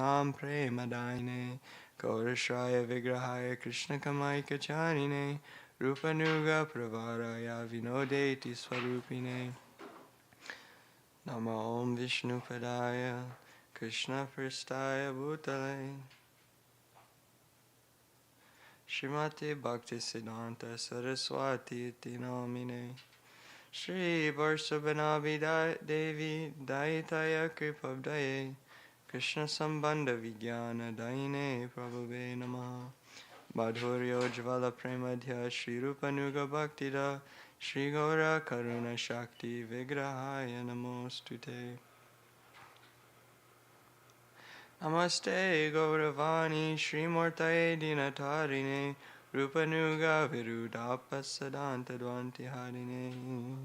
Gopikanam Premadaine Gaurashraya Vigrahaya Krishna Kamaika Charine Rupanuga Pravaraya Vinodeti Swarupine Nama Om Vishnu Padaya Krishna Pristaya Bhutale Shrimati Bhakti Siddhanta Saraswati Iti Namine Shri Varshabhanavi Devi Daitaya Kripabdaye Krishna Sambandha Vijnana Daine Prabhave Namaha Madhuryo Jvala Premadhya Shri Rupanuga Bhaktida Shri Gaura Karuna Shakti Vigrahaya Namostute Namaste Gauravani Shri Murtaye Dinatarine Rupanuga Virudapasadanta Dvanti Harine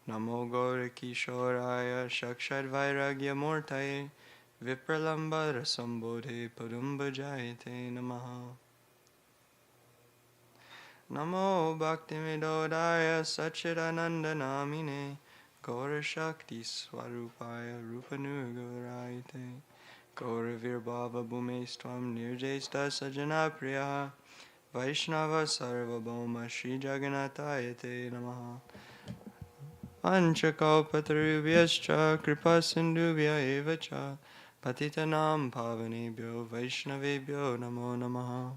Namo Gaura Kishoraya Shakshad Vairagya Murtaye Vipralamba Rasambodhe Padumba Jayate Namaha Namo Bhaktimidodaya Satchidananda Namine Gaura Shakti Swarupaya Rupanugurayate Gaura Virbhava Bhumestvam Nirjaista Sajana Priya Vaishnava Sarvabhauma Shri Jagannatayate Namaha Anchakalpatarubhyascha Kripasindubhya Evacha Patitanam Pavanebhyo Vaishnavebhyo Namo Namaha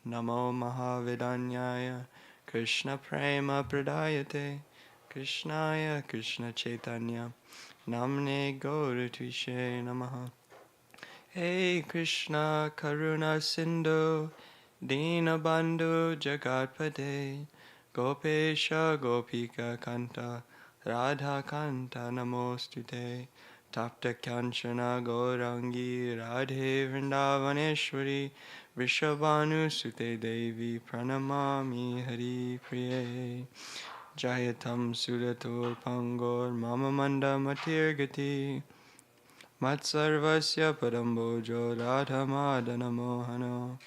Namo Mahavidanyaya Krishna Prema Pradayate Krishnaya Krishna Chaitanya Namne Gauratvishe Namaha Hey Krishna Karuna Sindhu Dinabandhu Jagatpate Gopesha Gopika Kanta Radha Kanta Namostute Tapta Kanchana Gaurangi Radhe Vrindavaneshwari Vrishabhanu Sute Devi Pranamami Hari Priye Jayatam Sudatur Pangor Mama Manda Matirgati Matsarvasya Padambojo Radha Madana Mohano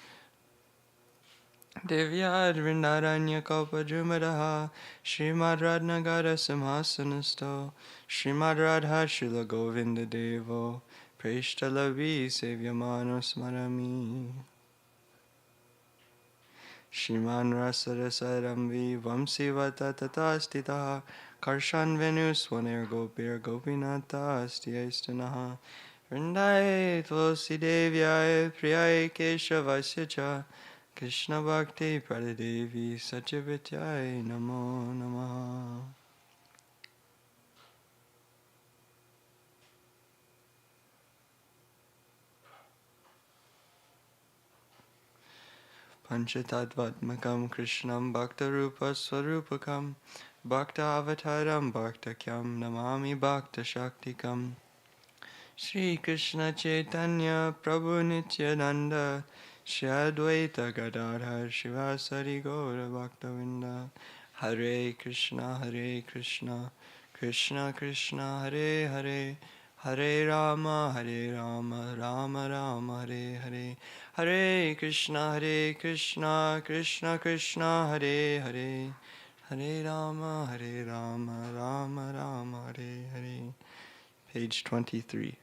Devyad Vrindaranya Kalpajumadaha Srimad Radnagara Simhasanasto Srimad Radha Shila Govinda Devo Preshtalavi Sevyamano Smarami Shriman Rasarasaramvi Vamsivata Tatastitaha Karshan Venu Swaner Gopir Gopinata Astiaistanaha Vrindaye Tulsi Devyaye Priyaye Keshavasya Cha Krishna Bhakti Pradadevi Satyavityaye Namo Namaha Panchatattvatmakam Krishnam Bhaktarupa Swarupakam Bhakta Avataram Bhaktakyam Namami Bhakta Shaktikam Shri Krishna Chaitanya Prabhu Nityananda Shri Advaita Gadadhar Shivasari Gaura Bhaktavinda Hare Krishna Krishna Krishna Hare Hare Hare Rama Rama Rama Hare Hare Hare Krishna Krishna Krishna Hare Hare Hare Rama Rama Rama Hare Hare Page 23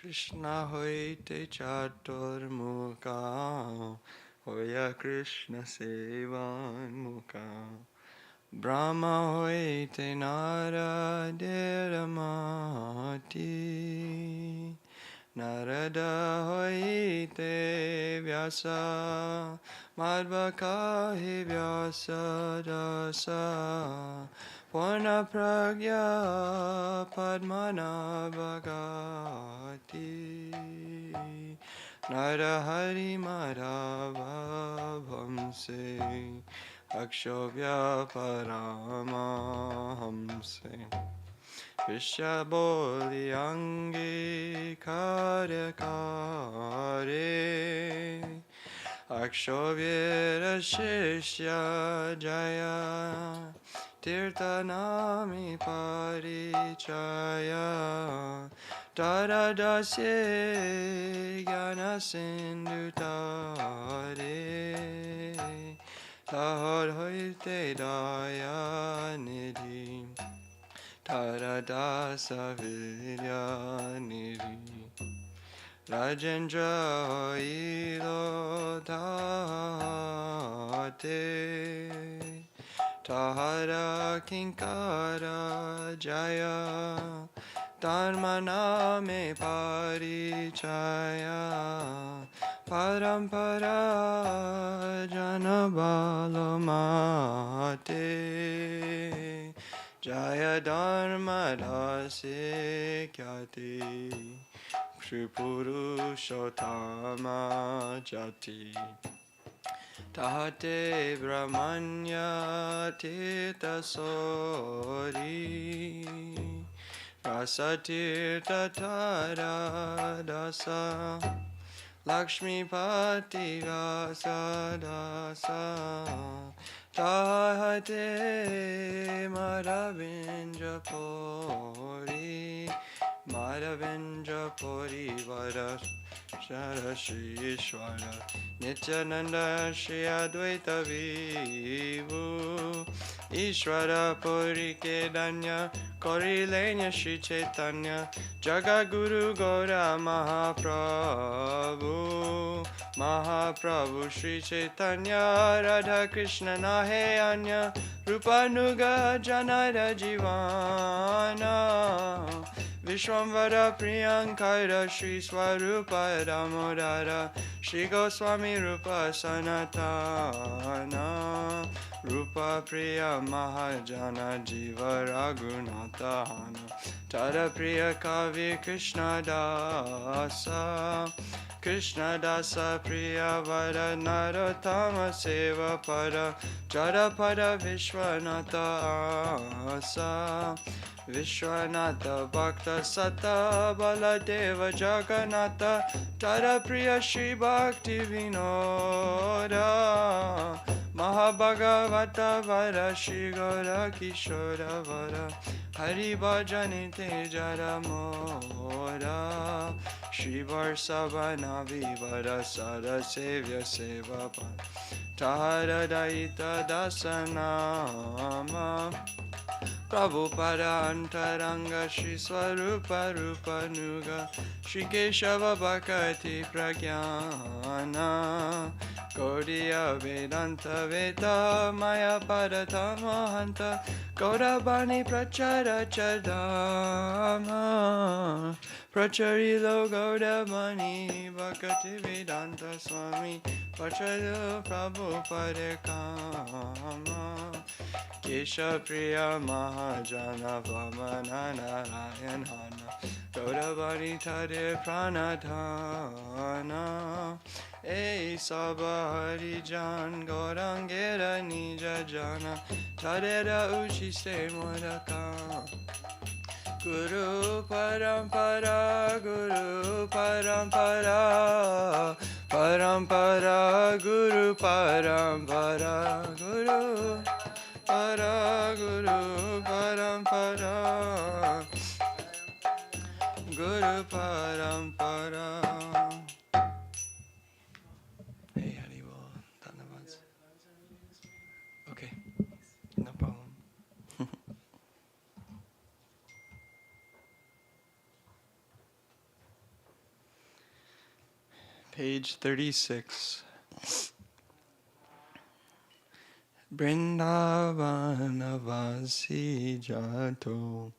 Krishna hoite chatur mukha Hoya Krishna sevan mukha Brahma hoite Narada Ramati Narada hoite Vyasa Madhvaka hi Vyasa dasa Purna pragya padmana bhagati Narahari Madhava Vamse Akshobhya Paramahamse Vishaboli Angi Karyakare Akshobhyera Shishya Jaya Tirtanami Parichaya Taradasye Sindhu Tare Tahor Hoite Daya Nidhi Taradasa Vidya Nidhi Rajendra Hoilo Date Tahara Kinkara Jaya Dharmana me parichaya Parampara janabalo mate Jaya Dharma dasi kyati Shripurushotama jati Tahate Brahmanya Tita Sori Rasatir Tatara Dasa Lakshmi Pati Rasa Dasa Tahate Madhavinja Pori Madhavinja Pori Vara Shara Shri Ishwara Nityananda Shri Advaita Vivu Ishwara Puri Kedanya Korilenya Shri Chaitanya Jagaguru Gora Mahaprabhu Mahaprabhu Shri Chaitanya Radha Krishna Nahe Anya Rupanuga Janara Jivana Vishwamvara Priyankara Shri Swarupa Damodara Shri Goswami Rupa Sanatana Rupa Priya Mahajana Jiva Raghunatana Tada Priya Kavi Krishna Dasa Krishna Dasa Priya Vara Narottama Seva Pada Jada Pada Vishwanatha Asa Vishwanatha Bhakta Sata Baladeva Jagannatha Tada Priya Shri Bhakti Vinoda Mahabhagavata Vara Shri Gaura Kishora Vara Hari Bhajani Tejara Mora Shri Varsava Navi Vara Sada Sevya Seva Tahara Daita Dasanama Prabhupada Antaranga Shri Swarupa Rupa Nuga Shri Keshava Bhakati Pragyana Gaudiya Vedanta Veda Maya Padata Mahanta Gaurabani Prachara Chadama Pracharilo Gaudamani Bhakati Vedanta Swami Pracharilo Prabhupada Kama Kesha Priya Mahajana Vamana Narayan Hana Gaurabani Tade Pranadhana Ei Saba Harijan Gaurangera Nija Jana Tadera Uchiste Modaka Guru Parampara Guru Parampara Parampara Guru Parampara Guru Para Guru Parampara Guru Parampara. Hey, Hari Bol, Dhanavad. Okay, no problem. Page 36. Vrindavanavasi Jato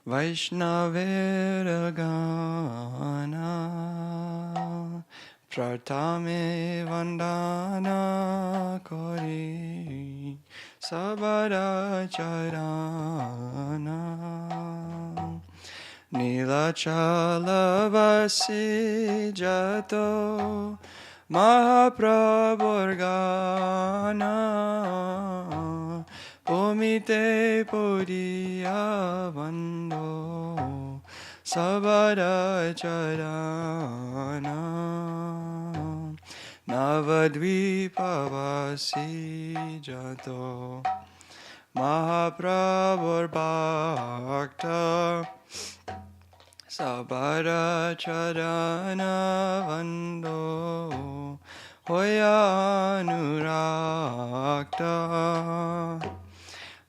Vaishnaveragana Pratame Vandana Kori Sabara Charana Nilachalavasi Jato Mahaprabhurgana Pomite Podiya Vando Sabara Charana Navadvipavasi Jato Mahaprabhur Bhakta Sabara Charana Vando Hoya Anurakta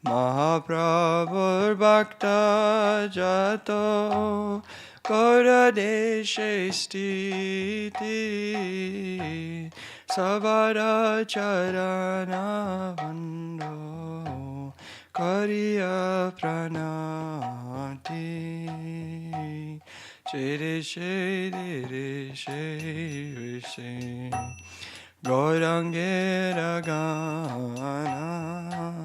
Mahaprabhur Bhakta Jato Kora Deshe Stiti Sabara Charana Vando Kariya Pranati Shri Shri Shri Shri Gaurangera Gana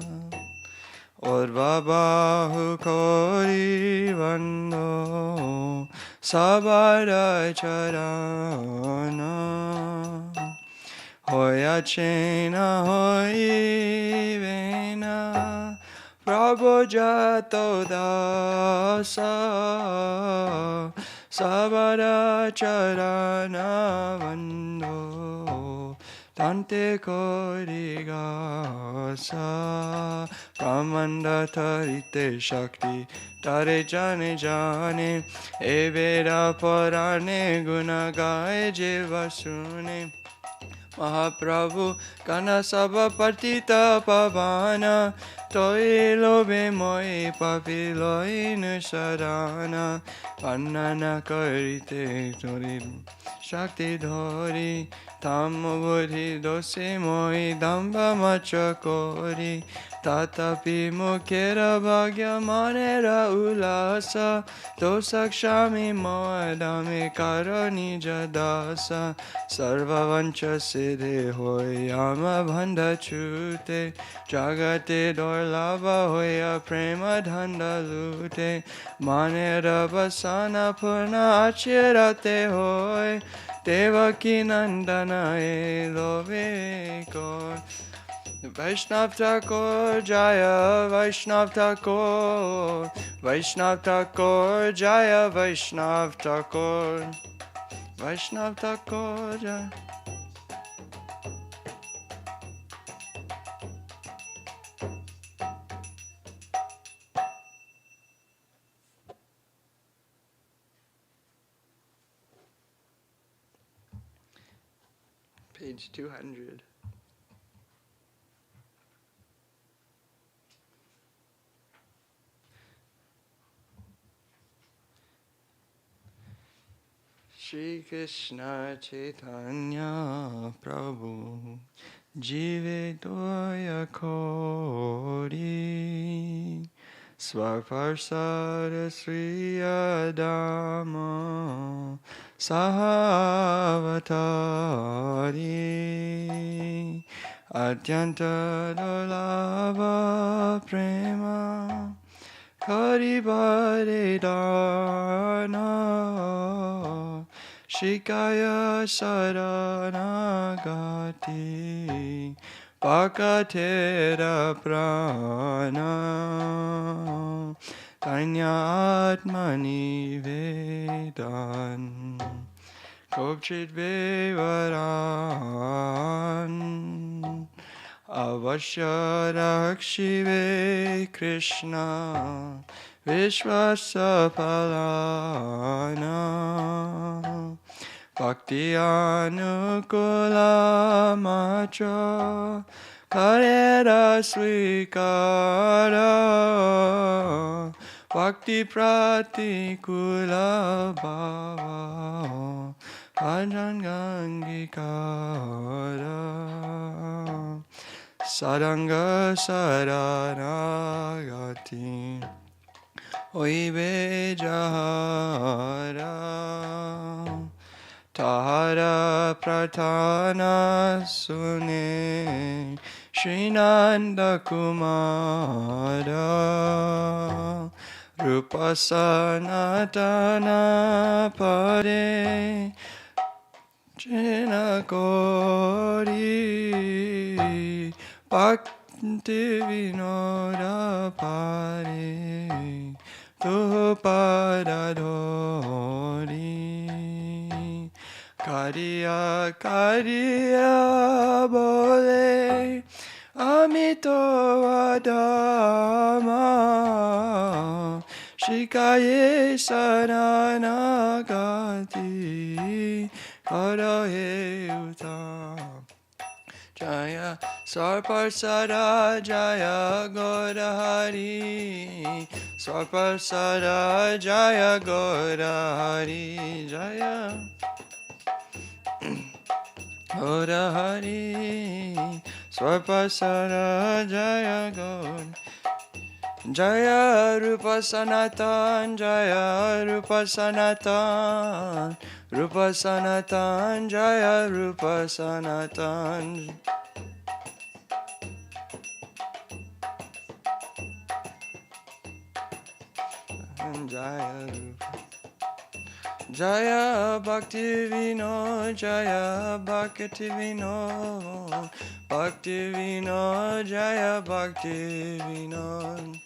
Urvabahu Kori Vando Sabara Charana Hoya Chena Hoi Vena Prabhu Jato Dasa Sabara Charana Vando Tante Korigasa Brahmanda Tarite Shakti Tare Jane Jane Evera Parane Guna Gaye Jiva Sune Mahaprabhu Kana Sabha Partita Pavana Toi Lobe Moi Papiloi Nusarana Pannana Karite Tori Shakti Dhori Tammo Buddhi Dosi Moi Damba Macha Kori Tatapi Mukhera Bhagya Manera Ulasa Dosakshami Moadami Karani Jadasa Sarva Vancha Siddhi Hoy Ama Bhanda Chute Jagate Dorlava Hoya Prema Dhanda Lute Manera Basana Purna Achirate Hoy Devaki Nandana Elove Kor Vaishnav Thakur Jaya Vaishnav Thakur Vaishnav Thakur Jaya Vaishnav Thakur Vaishnav Thakur Jaya Page 200. Shri Krishna Chaitanya Prabhu Jive Doya Kori Swaparsara Sri Adama Sahavatari Atyanta Dolava Prema Karibare Dana Shikaya Saranagati Pakatera Prana Tanya Atmani Vedan Kopchit Vevaran Avashya Rakshive Krishna Vishvasapalana Bhakti Anukula Macha Karera Swikara Bhakti Pratikula Bhava Bhajan Gangikara Sadanga Saranagati Oive Jahara Tahara Pratana Sune Srinanda Kumara Rupa Sanatana Pare Jena Gauri Bhakti Vinoda Pare Tu Paradori Kariya Kariya Bole Amito Adama Shikaye saranagati Karahe utam Jaya Sarparsara Jaya Gaurahari Sarparsara Jaya Gaurahari Jaya Gaurahari Sarparsara Jaya Gaurahari Jaya Rupa Sanatan, Jaya Rupa Sanatan, Rupa Sanatan, Jaya Rupa Sanatan. Jaya Rupa. Jaya Bhakti Vino, Jaya Bhakti Vino, Bhakti Vino, Jaya Bhakti Vino.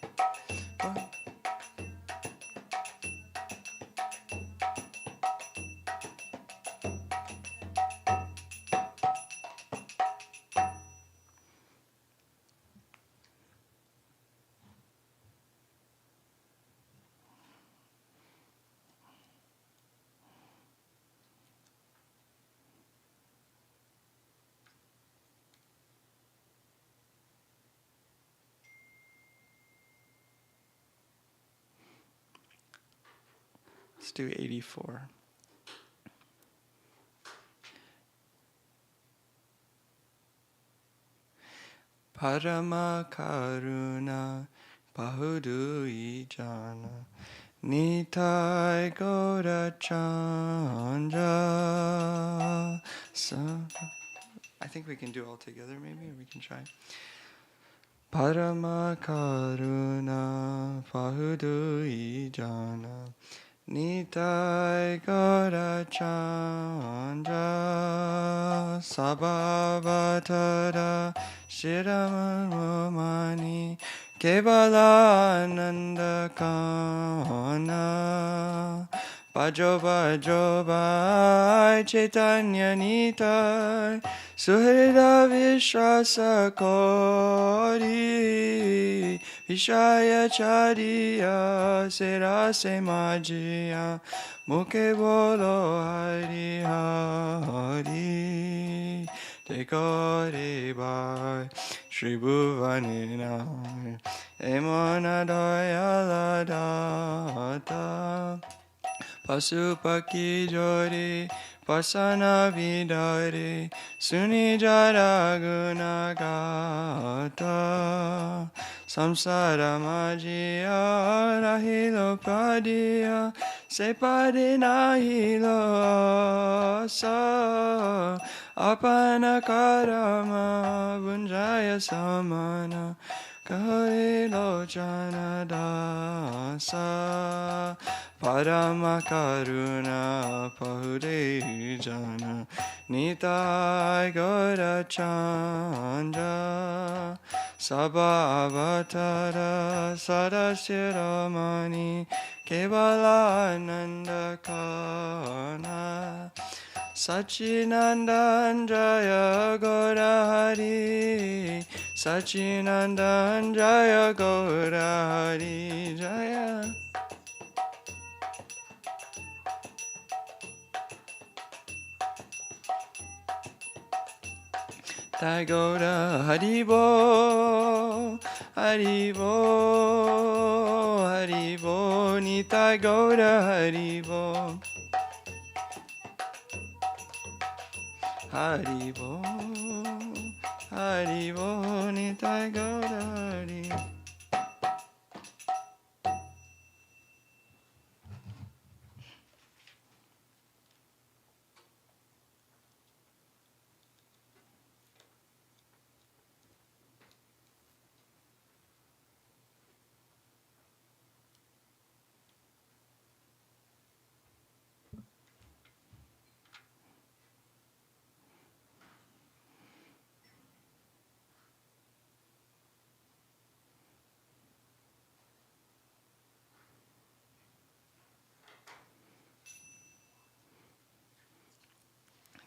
Let's do 84. Parama Karuna Bahudu Ijana Nitai Goda Chandra. So, I think we can do all together maybe, or we can try. Parama Karuna Bahudu Ijana Nitai Goda Chandra Sabhavatara Shiramani Kevala Ananda Kana Bhajo Bhajo Bhai Chaitanya Nitai Suhrida Vishwasa Kori Vishaya Chariya Serase Majya Mukhe Bolo Hari Hari Tekore Bhai Shri Bhuvanina Emona Doyala Data Pasupaki Jori Pasana Vidare Sunijara Gunagata Samsara Majia Rahilo Padia Sepade Nahilo Sa Apana Karama Bunjaya Samana Kare Lochana Dasa Parama Karuna Pahure Jana Nitai Gaura Chandra Sabha Avatara Sadashiramani Kevala Ananda Kana Sachinandan Jaya Gaurahari Sachinandan Jaya Gaurahari Jaya Tagora Haribo Haribo Haribo Nitai Gaura Haribo Haribo Haribo Nitai Gaura Haribo.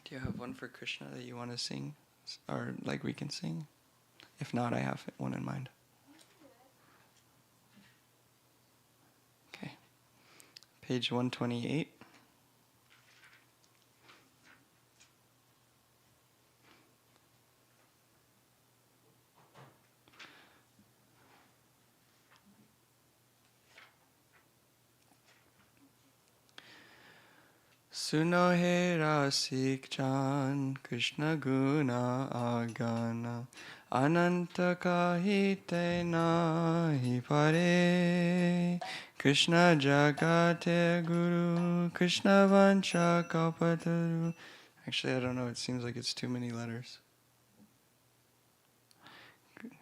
Do you have one for Krishna that you want to sing? Or like we can sing? If not, I have one in mind. Okay. Page 128. Suno he rasik chan Krishna guna agana Ananta kahite nahi pare Krishna jagate guru Krishna vancha kalpataru. Actually, I don't know. It seems like it's too many letters.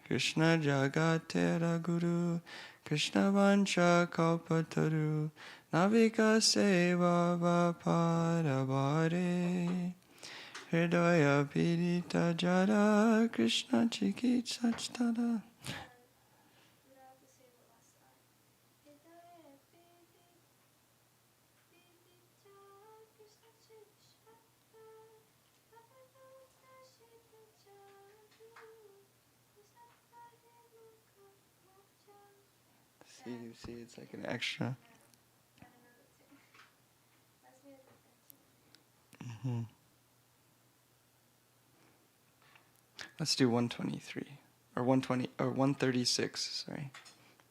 Krishna jagatera guru Krishna vancha kalpataru Navika seva vaparabhare Hridaya pirita jara Krishna chikitsachtada. See, it's like an extra. Mm-hmm. Let's do 123 or 120 or 136. Sorry,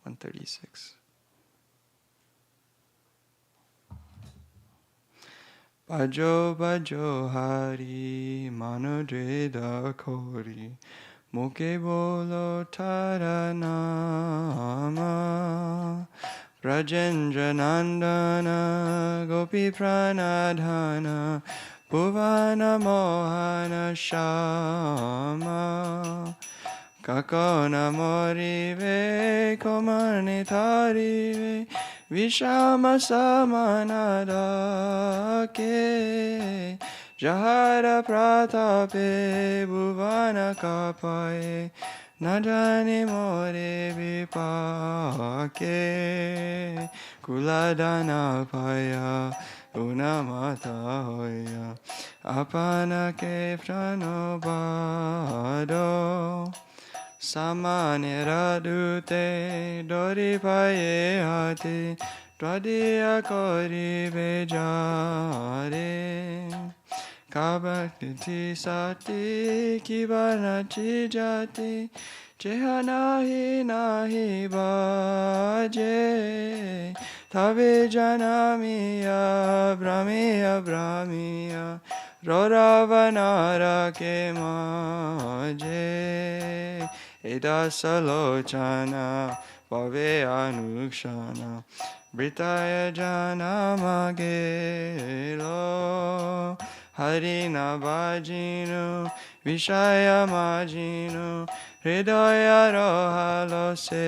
136. Bajo bajo hari manodreda kori muke bolo taranama Rajendra Nandana Gopi Pranadhana Bhuvana Mohana Shama Kakona Morive Komani Tharive Vishama Samanadake Jahara Pratape Bhuvana Kapaye Najani more vipake Kuladana paya Unamata hoya Apana ke pranobado Samane radute Dori paye hati Dwadia kori bejare Kabakti sati kibana chijati Chehanahi nahi baje Tabe janamiya brahmiya Roravanara ke maje Eda salochana Pave anukshana Britaya janamagelo Harina bhajinu Vishaya majinu Hridaya rohalo se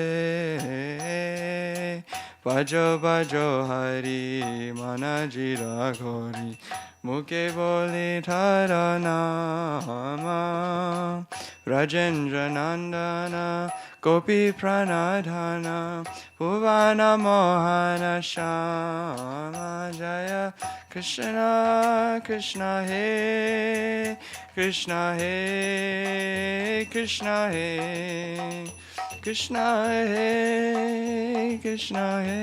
Bajo bajo hari manajira gori Muke boli taranama Rajendra nandana Gopi pranadhana Bhuvana mohana shama Jaya Krishna Krishna he Krishna he Krishna he Krishna he Krishna he.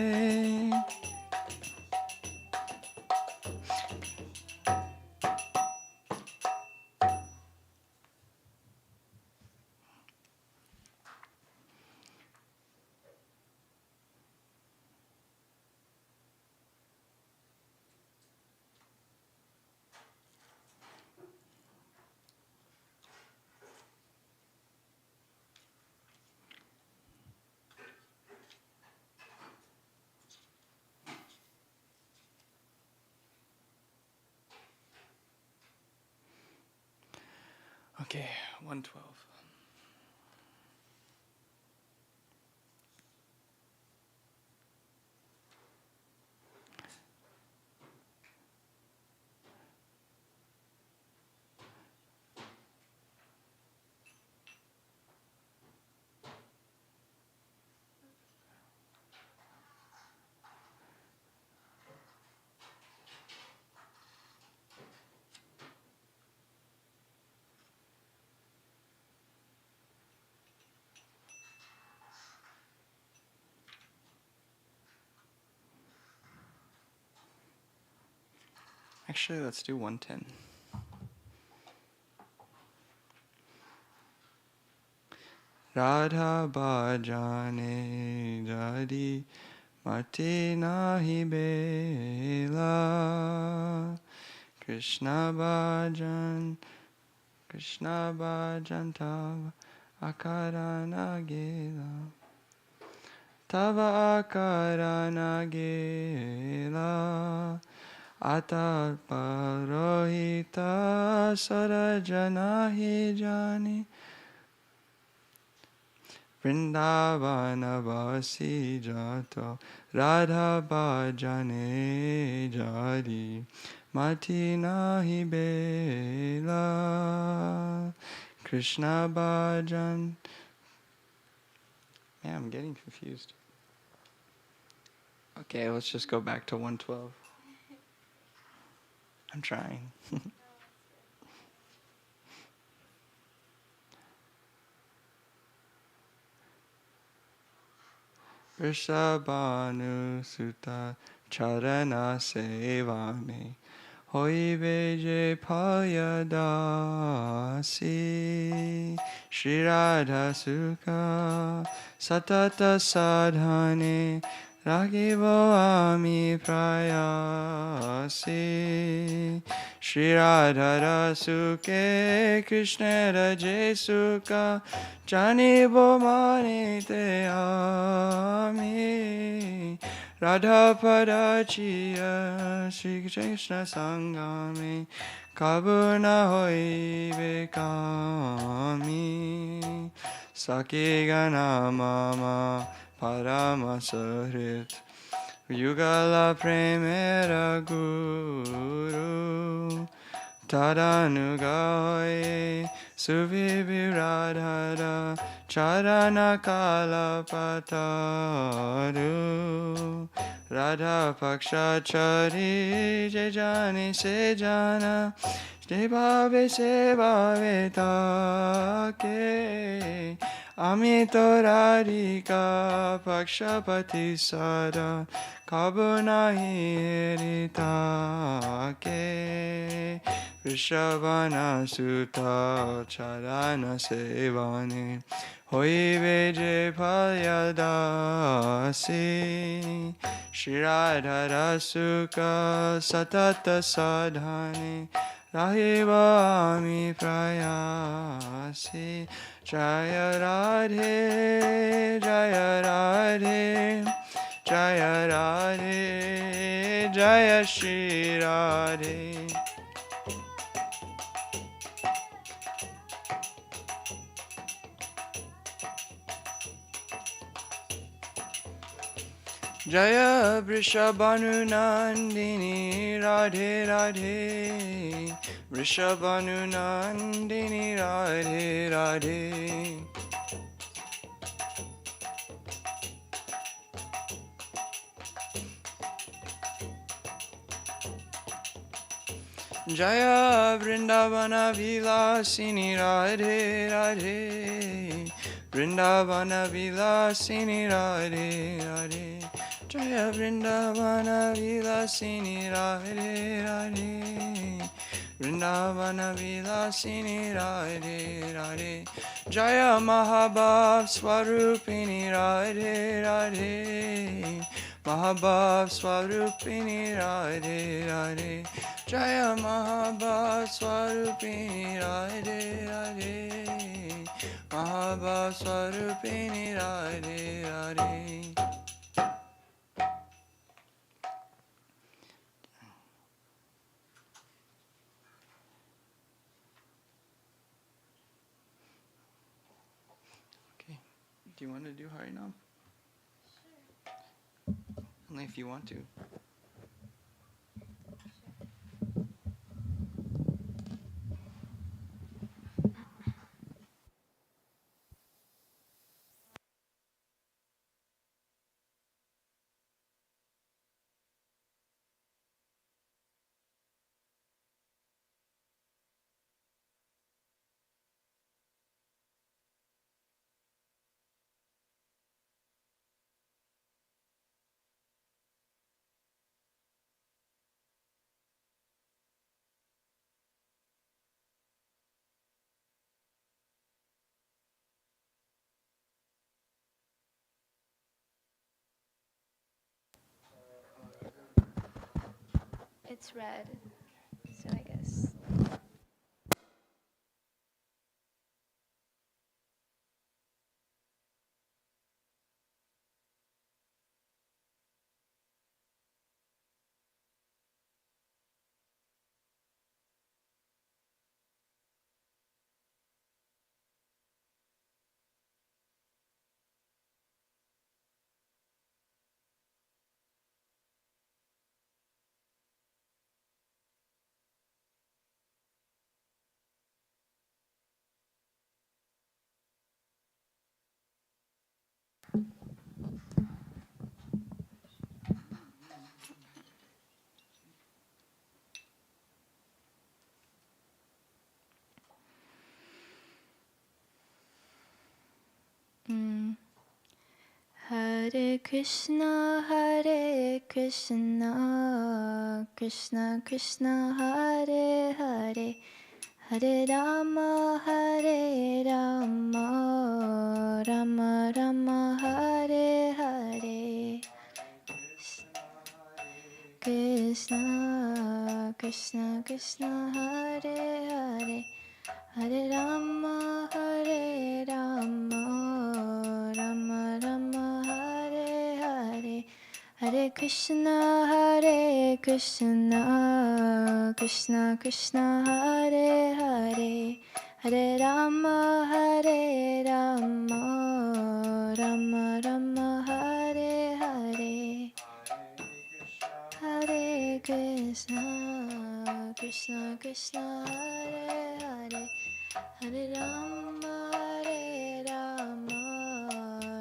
Okay, 112. Actually, let's do 110. Radha bhajane jadi mati nahi bela. Krishna bhajan tava akarana gela. Tava akarana gela. Atat parohita sarajana hi jani. Vrindavana vasi jato Radha bhajane jadi mati nahi bela. Krishna bhajan. Man, I'm getting confused. Okay, let's just go back to 112. I'm trying. Vrishabhanu sutta charana sevame hoive je payadasi Shri Radha Sukha satata sadhane Raghivo ami prayasi Shri Radha Rasuke Krishna Raje Sukha Janibo mani te ami Radha Padachiya Shri Krishna Sangame Kabuna hoive kami Saki gana mama Parama Sarit Yugala Premera Guru Tadanugaye Suviviradhara Charana Kalapataru Radha Paksha Chari Jejani Sejana Devave Sevave Take Amito Radhika Pakshapati Sada Kabunahi Eritake Vrishabhana Sutta Charana Sevane Hoive Je Palyadasi Shri Radha Rasuka Satata Sadhane Rahiva Ami Prayasi Jaya Radhe Jaya Radhe Jaya Radhe Jaya Shri Radhe Jaya Vrishabhanu Nandini Radhe Radhe Vrishabhanu Nandini Radhe Radhe Jaya Vrindavana Vilasini Radhe Radhe Vrindavana Vilasini Radhe Radhe Jaya Vrindavana Vilasini Radhe Radhe Vrindavana Vilasini Radhe Radhe Jaya Mahabhav Swarupini Radhe Radhe Mahabhav Swarupini Radhe Radhe Jaya Mahabhav Swarupini Radhe Radhe Mahabhav Swarupini Radhe Radhe Okay. Do you want to do Harinam? Sure. Only if you want to. it's red. So I guess. Mm. Hare Krishna, Krishna Krishna, Hare Hare, Hare Rama, Rama Rama, Hare Hare. Krishna Krishna Krishna, Hare Hare, Hare Rama, Rama Rama, Hare Hare. Hare Krishna, Krishna Krishna, Hare Hare, Hare Rama, Rama Rama, Hare Hare. Hare Krishna, Krishna Krishna, Hare Hare, Hare Rama,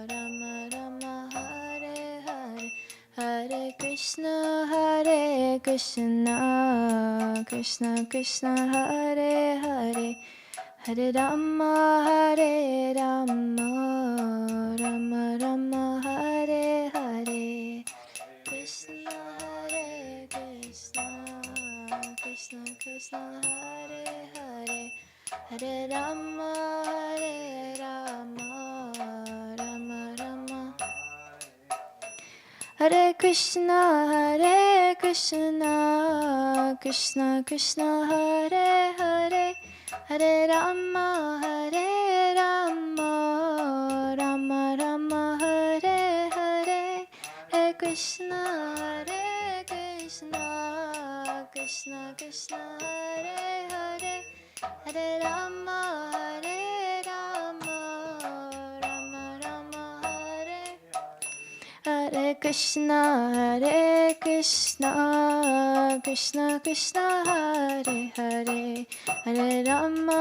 Rama Rama, Hare Hare. Hare Krishna, Krishna Krishna, Hare Hare, Hare Rama, Rama Rama, Hare Hare. Krishna, Krishna, Krishna Krishna, Hare Hare, Hare Rama, Rama Rama. Hare Krishna, Krishna Krishna, Hare Hare, Hare Rama, Rama Rama, Hare Hare. Hare Krishna, Krishna Krishna, Hare Hare, Hare Rama, Rama Rama, Hare. Hare Krishna, Krishna Krishna, Hare Hare, Hare Rama,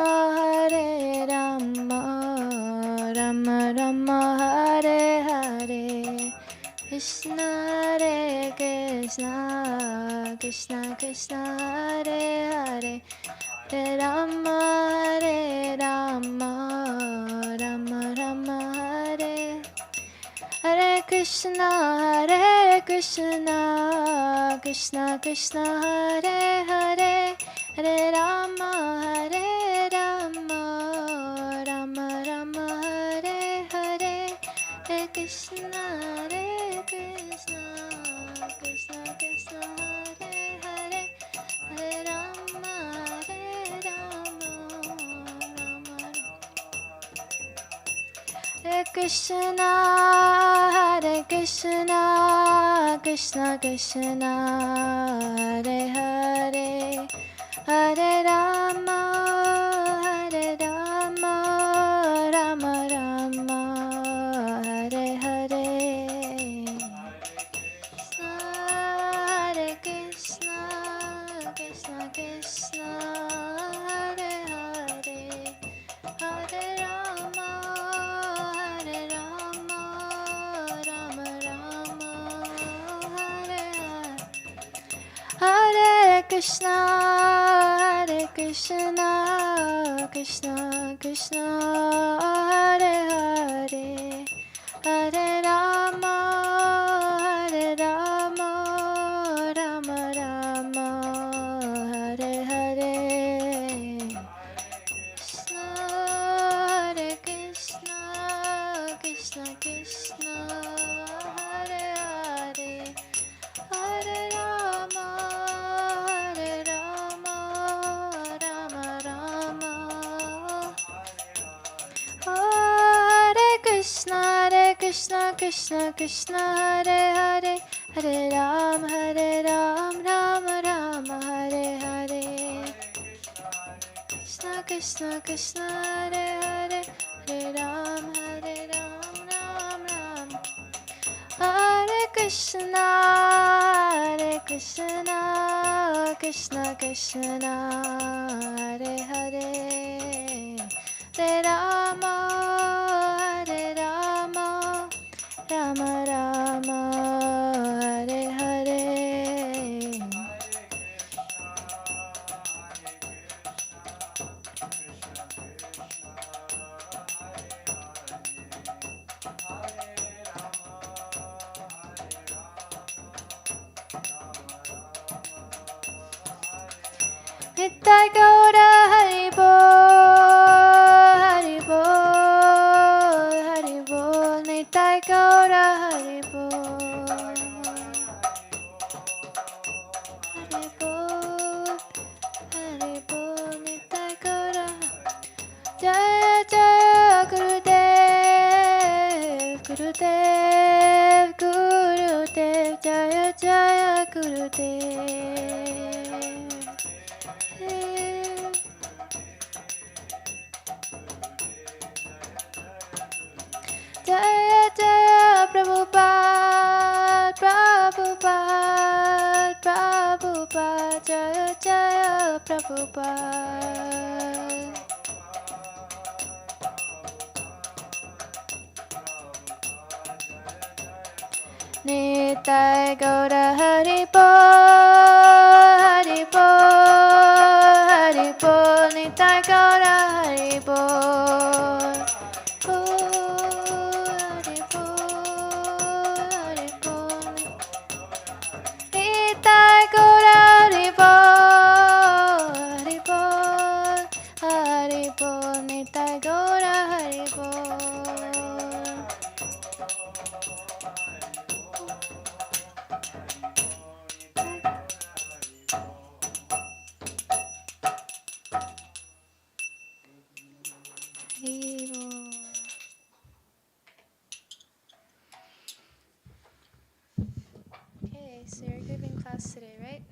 Rama Rama, Hare Hare. Krishna, Krishna Krishna, Hare Hare, Hare Rama, Rama Rama, Hare. Hare Krishna, Krishna Krishna, Hare Hare, Hare Rama, Rama Rama, Hare Hare. Hare Krishna, Krishna Krishna, Hare Hare, Hare Rama, Rama. Hare Krishna, Krishna Krishna, Hare Hare, Hare Rama, Rama Rama, Hare Hare. Hare Krishna, Krishna Krishna, Hare Hare, Hare Rama, Rama Rama, Hare Hare. Hare Krishna, Krishna Krishna, Hare Hare, Hare Rama, Rama Rama, Hare Hare. Hare Krishna, Krishna, Hare Hare, Hare Rama, Krishna Krishna Hare Hare Hare Ram Ram Rama Hare Hare Krishna Krishna Krishna Hare Hare Hare Ram Ram Rama Hare Krishna Krishna Krishna Hare Hare Hare Rama Rama Rama Hare Hare Nitai Gaura Haribo, Haribo, Haribo, Nitai Gaura Haribo, Haribo, Haribo, Nitai Gaura. Jaya Jaya Gurudev, Gurudev, Gurudev, Jaya Jaya Gurudev. Jaya Jaya Prabhupada, Prabhupada, Prabhupada, Jaya Jaya Prabhupada. Nitai Gaura Haribo, Haribo, Haribo, Nitai Gaura Haribo. Nitai Gaura Haribo, Haribo, Haribo, Nitai Gaura Haribo. Okay, so you're giving class today, right?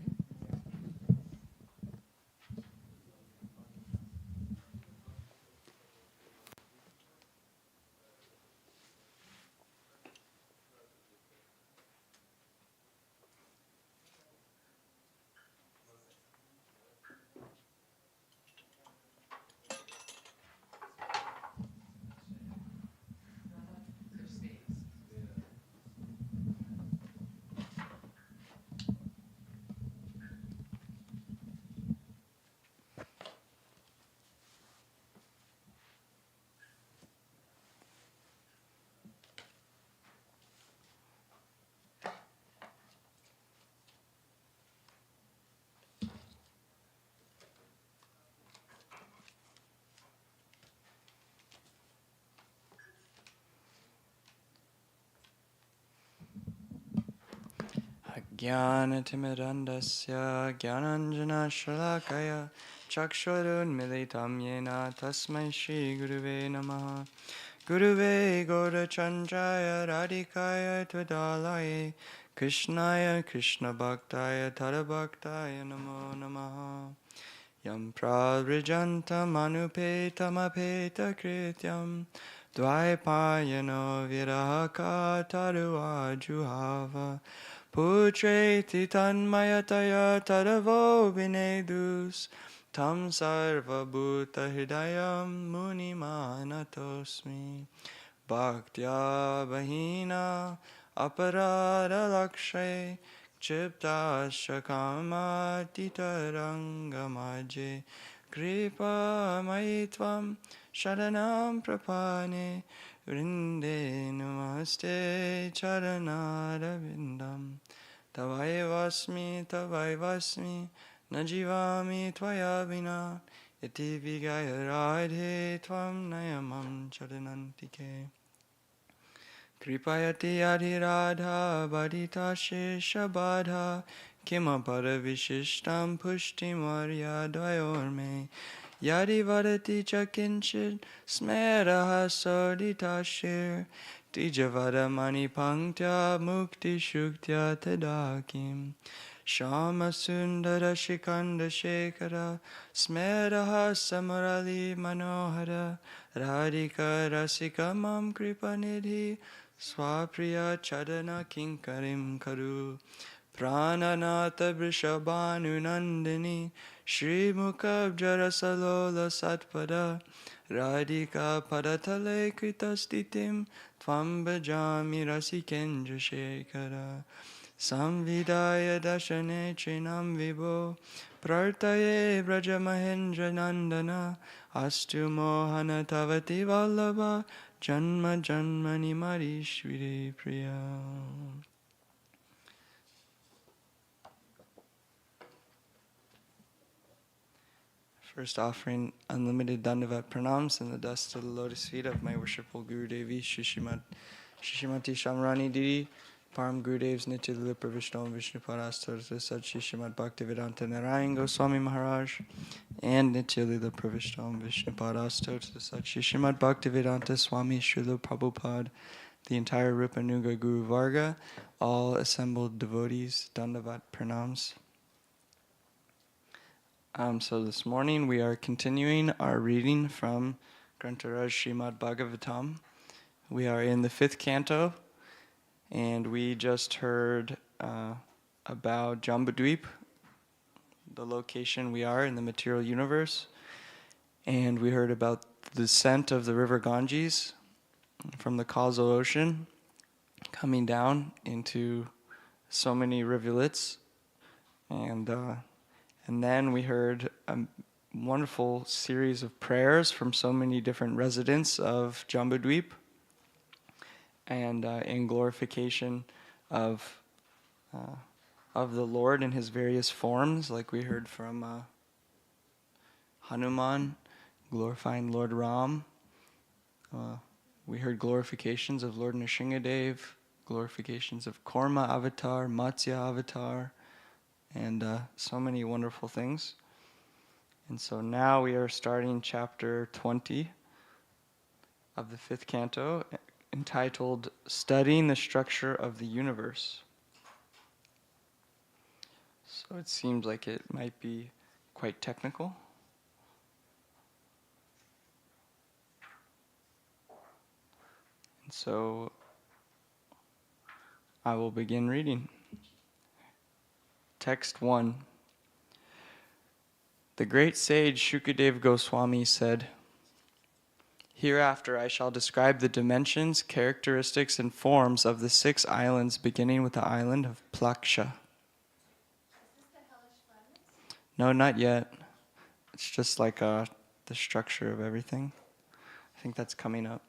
Jnanatimidandasya Jnananjana Shalakaya Chakshurunmilitam Yena Tasmai Shri Guruve Namaha Guruve Gaurachandraya Radhikaya Tvidalaye Krishnaya Krishna Bhaktaya Tadabhaktaya Namo Namaha Yam Pravrijantam Anupetamapeta Krityam Dvaipayano Virahaka Tarua Juhava Putreti Tanmayataya Tadavo Vinedus Tam Sarva Bhuta Hridayam Munimanatosmi Bhaktya Bahina Aparada Lakshay Chiptasya Kama Titarangamaje Kripa Maitvam Sharanam Prapane Vrinde Namaste Charanarvindam Tavaivasmi Najivami Tvaya Vina Iti Vigaya Radhe Tvam Nayamam Charanantike Kripayati Adhiradha Badita Sheshabadha Kimapara Vishishtam Pushti Marya Dvayorme Yadi Vadati Chakinchit Smeraha Sodita Shir Tijavada mani panktya mukti shuktya tadakim. Shama sundara shikanda shekara smeraha samarali manohara radhika rasika mam kripanidhi swapriya chadana kinkarim karu. Prananata Vrishabhanu Nandini Shri Mukhabjarasalola Satpada Radhika Padatale Kritastitim Tvam Bhajami Rasikendra Shekhara Samvidaya Dashane Chinam Vibho Prartaye Vraja Mahendra Nandana Astu Mohana Tavati Vallabha Janma Janmani Marishviri Priya. First offering unlimited Dandavat pranams in the dust of the lotus feet of my worshipful Guru Devi, Shishimati Shamrani Didi, Param Gurudev's Nityalila Pravishno Vishnuparastarta Sat Shishimat Bhaktivedanta Narayan Goswami Maharaj, and Nityalila Pravishno Vishnuparastarta Sat Shishimat Bhaktivedanta Swami Srila Prabhupada, the entire Rupanuga Guru Varga, all assembled devotees, Dandavat pranams. So this morning we are continuing our reading from Grantaraj Srimad Bhagavatam. We are in the 5th canto, and we just heard about Jambudvip, the location we are in the material universe, and we heard about the descent of the river Ganges from the causal ocean, coming down into so many rivulets, and then we heard a wonderful series of prayers from so many different residents of Jambudvip, and in glorification of the Lord in his various forms, like we heard from Hanuman, glorifying Lord Ram. We heard glorifications of Lord Nrsingadev, glorifications of Korma Avatar, Matsya Avatar, and so many wonderful things. And so now we are starting chapter 20 of the 5th canto, entitled Studying the Structure of the Universe. So it seems like it might be quite technical. And so I will begin reading. Text 1. The great sage Shukadev Goswami said, "Hereafter I shall describe the dimensions, characteristics, and forms of the 6 islands, beginning with the island of Plaksha." Is this the hellish planets? No, not yet. It's just like the structure of everything. I think that's coming up.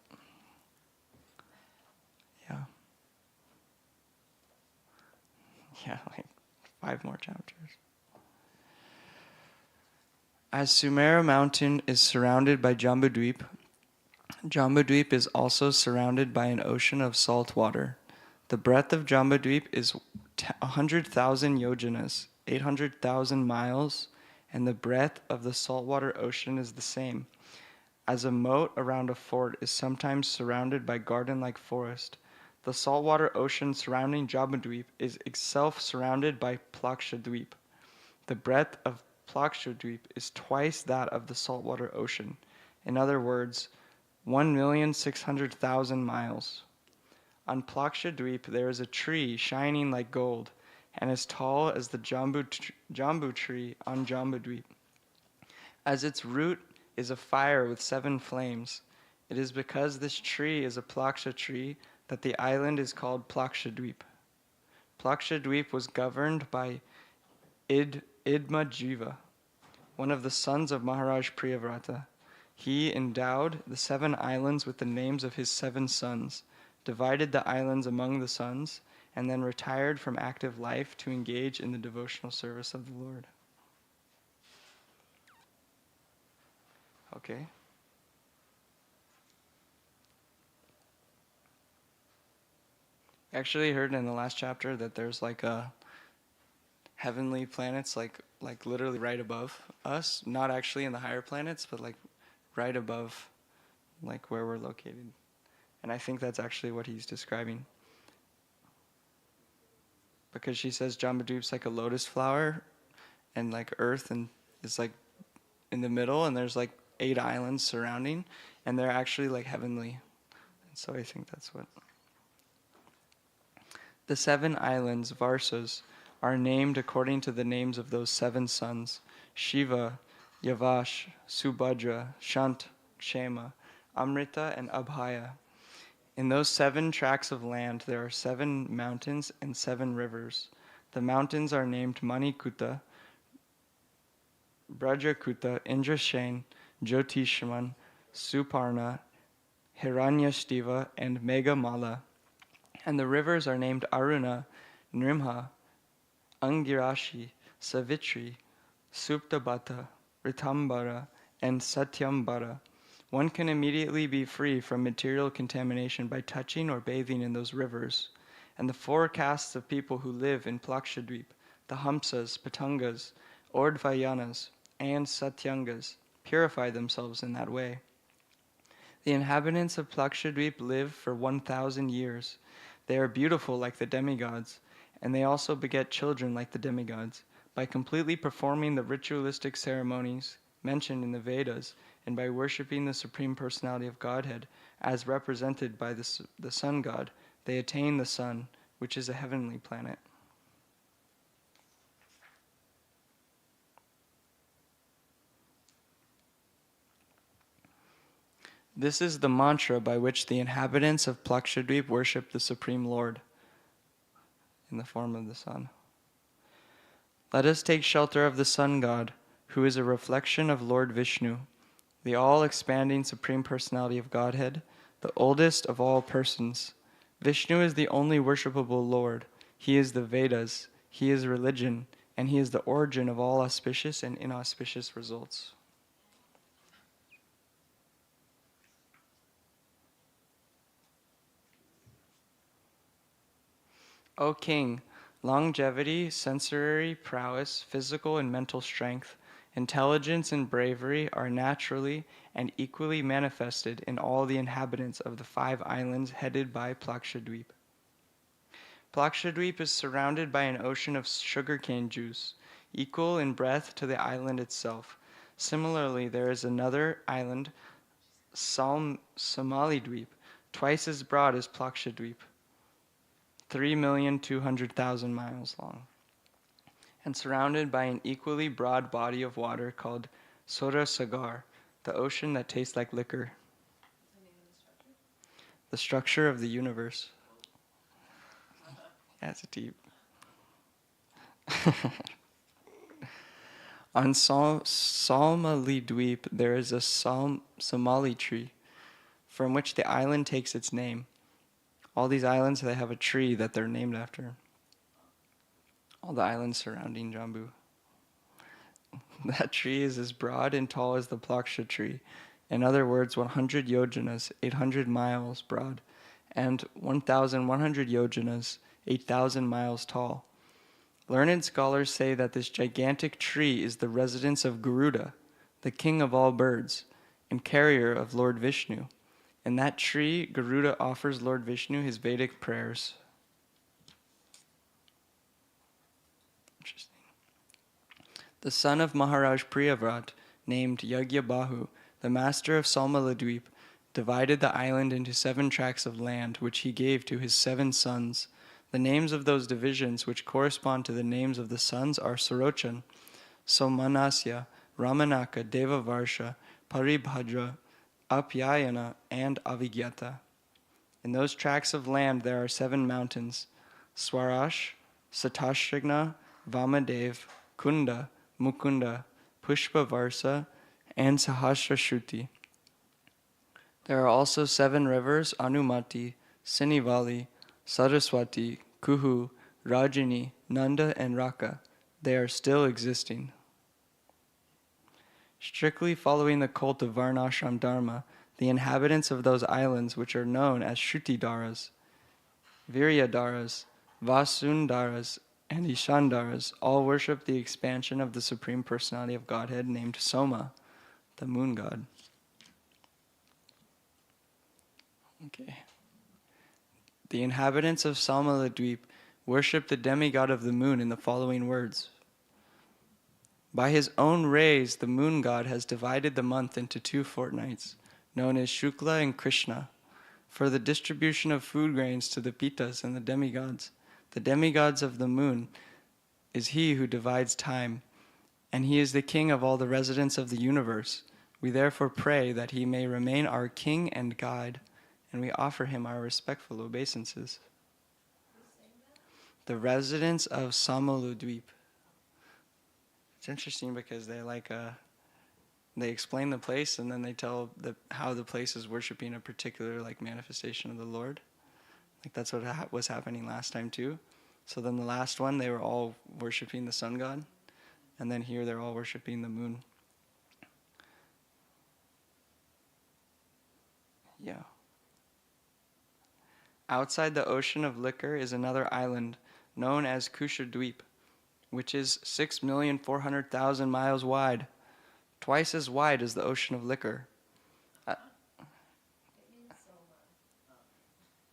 Yeah, like 5 more chapters. As Sumera mountain is surrounded by Jambudvip, Jambudvip is also surrounded by an ocean of salt water. The breadth of Jambudvip is 100,000 yojanas, 800,000 miles, and the breadth of the saltwater ocean is the same. As a moat around a fort is sometimes surrounded by garden-like forest, the saltwater ocean surrounding Jambudvip is itself surrounded by Plakshadvip. The breadth of Plakshadvip is twice that of the saltwater ocean. In other words, 1,600,000 miles. On Plakshadvip there is a tree shining like gold, and as tall as the jambu tree on Jambudvip. As its root is a fire with 7 flames, it is because this tree is a Plaksha tree that the island is called Plakshadvip. Plakshadvip was governed by Idmajiva, one of the sons of Maharaj Priyavrata. He endowed the 7 islands with the names of his 7 sons, divided the islands among the sons, and then retired from active life to engage in the devotional service of the Lord. Okay. I actually heard in the last chapter that there's like a heavenly planets like literally right above us, not actually in the higher planets, but like right above like where we're located. And I think that's actually what he's describing. Because she says Jambudvip's like a lotus flower, and like Earth and is like in the middle, and there's like 8 islands surrounding, and they're actually like heavenly. And so I think that's what. The 7 islands, Varsas, are named according to the names of those 7 sons: Shiva, Yavash, Subhadra, Shant, Kshema, Amrita, and Abhaya. In those 7 tracts of land, there are 7 mountains and 7 rivers. The mountains are named Manikuta, Brajakuta, Indrashen, Jyotishman, Suparna, Hiranyashtiva, and Meghamala. And the rivers are named Aruna, Nrimha, Angirashi, Savitri, Suptabhata, Ritambara, and Satyambara. One can immediately be free from material contamination by touching or bathing in those rivers. And the 4 castes of people who live in Plakshadweep, the Hamsas, Patangas, Ordvayanas, and Satyangas, purify themselves in that way. The inhabitants of Plakshadweep live for 1,000 years. They are beautiful like the demigods, and they also beget children like the demigods, by completely performing the ritualistic ceremonies mentioned in the Vedas, and by worshipping the Supreme Personality of Godhead, as represented by the sun god. They attain the sun, which is a heavenly planet. This is the mantra by which the inhabitants of Plakshadweep worship the Supreme Lord in the form of the sun. Let us take shelter of the sun god, who is a reflection of Lord Vishnu, the all-expanding Supreme Personality of Godhead, the oldest of all persons. Vishnu is the only worshipable Lord. He is the Vedas, he is religion, and he is the origin of all auspicious and inauspicious results. O King, longevity, sensory prowess, physical and mental strength, intelligence and bravery are naturally and equally manifested in all the inhabitants of the 5 islands headed by Plakshadweep. Plakshadweep is surrounded by an ocean of sugarcane juice, equal in breadth to the island itself. Similarly, there is another island, Somalidweep, twice as broad as Plakshadweep, 3,200,000 miles long, and surrounded by an equally broad body of water called Surasagar, the ocean that tastes like liquor. The structure of the universe. Yeah, it's deep. On Somali Dweep, there is a Somali tree, from which the island takes its name. All these islands, they have a tree that they're named after. All the islands surrounding Jambu. That tree is as broad and tall as the Plaksha tree. In other words, 100 yojanas, 800 miles broad, and 1,100 yojanas, 8,000 miles tall. Learned scholars say that this gigantic tree is the residence of Garuda, the king of all birds, and carrier of Lord Vishnu. In that tree, Garuda offers Lord Vishnu his Vedic prayers. Interesting. The son of Maharaj Priyavrat, named Yagyabahu, the master of Salmaladweep, divided the island into 7 tracts of land, which he gave to his 7 sons. The names of those divisions, which correspond to the names of the sons, are Sarochan, Somanasya, Ramanaka, Devavarsha, Paribhadra, Apyayana, and Avigyata. In those tracts of land there are 7 mountains: Swarash, Satashigna, Vamadev, Kunda, Mukunda, Pushpavarsa, and Sahasrashruti. There are also 7 rivers: Anumati, Sinivali, Saraswati, Kuhu, Rajini, Nanda, and Raka. They are still existing. Strictly following the cult of Varnashram Dharma, the inhabitants of those islands, which are known as Shrutidaras, Viryadaras, Vasundaras, and Ishandaras, all worship the expansion of the Supreme Personality of Godhead named Soma, the moon god. Okay. The inhabitants of Samaladweep worship the demigod of the moon in the following words. By his own rays, the moon god has divided the month into 2 fortnights, known as Shukla and Krishna, for the distribution of food grains to the Pitas and the demigods. The demigods of the moon is he who divides time, and he is the king of all the residents of the universe. We therefore pray that he may remain our king and guide, and we offer him our respectful obeisances. The residents of Samaludweep. It's interesting because they explain the place and then they tell how the place is worshiping a particular manifestation of the Lord. That's what was happening last time too. So then the last one, they were all worshiping the sun god, and then here they're all worshiping the moon. Yeah. Outside the ocean of liquor is another island known as Kushadweep, which is 6,400,000 miles wide, twice as wide as the ocean of liquor. It means soma.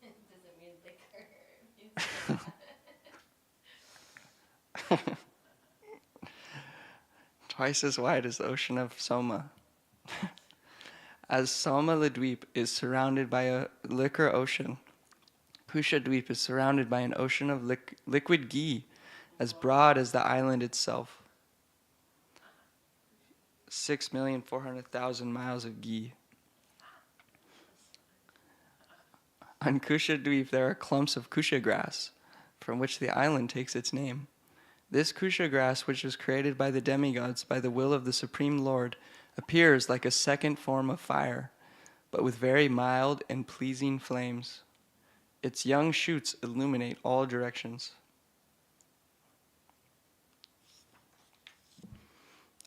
It doesn't mean liquor. It means Twice as wide as the ocean of Soma. As Somaladweep is surrounded by a liquor ocean, Kushadweep is surrounded by an ocean of liquid ghee, as broad as the island itself. 6,400,000 miles of ghee. On Kushadweep there are clumps of kusha grass, from which the island takes its name. This kusha grass, which was created by the demigods by the will of the Supreme Lord, appears like a second form of fire, but with very mild and pleasing flames. Its young shoots illuminate all directions.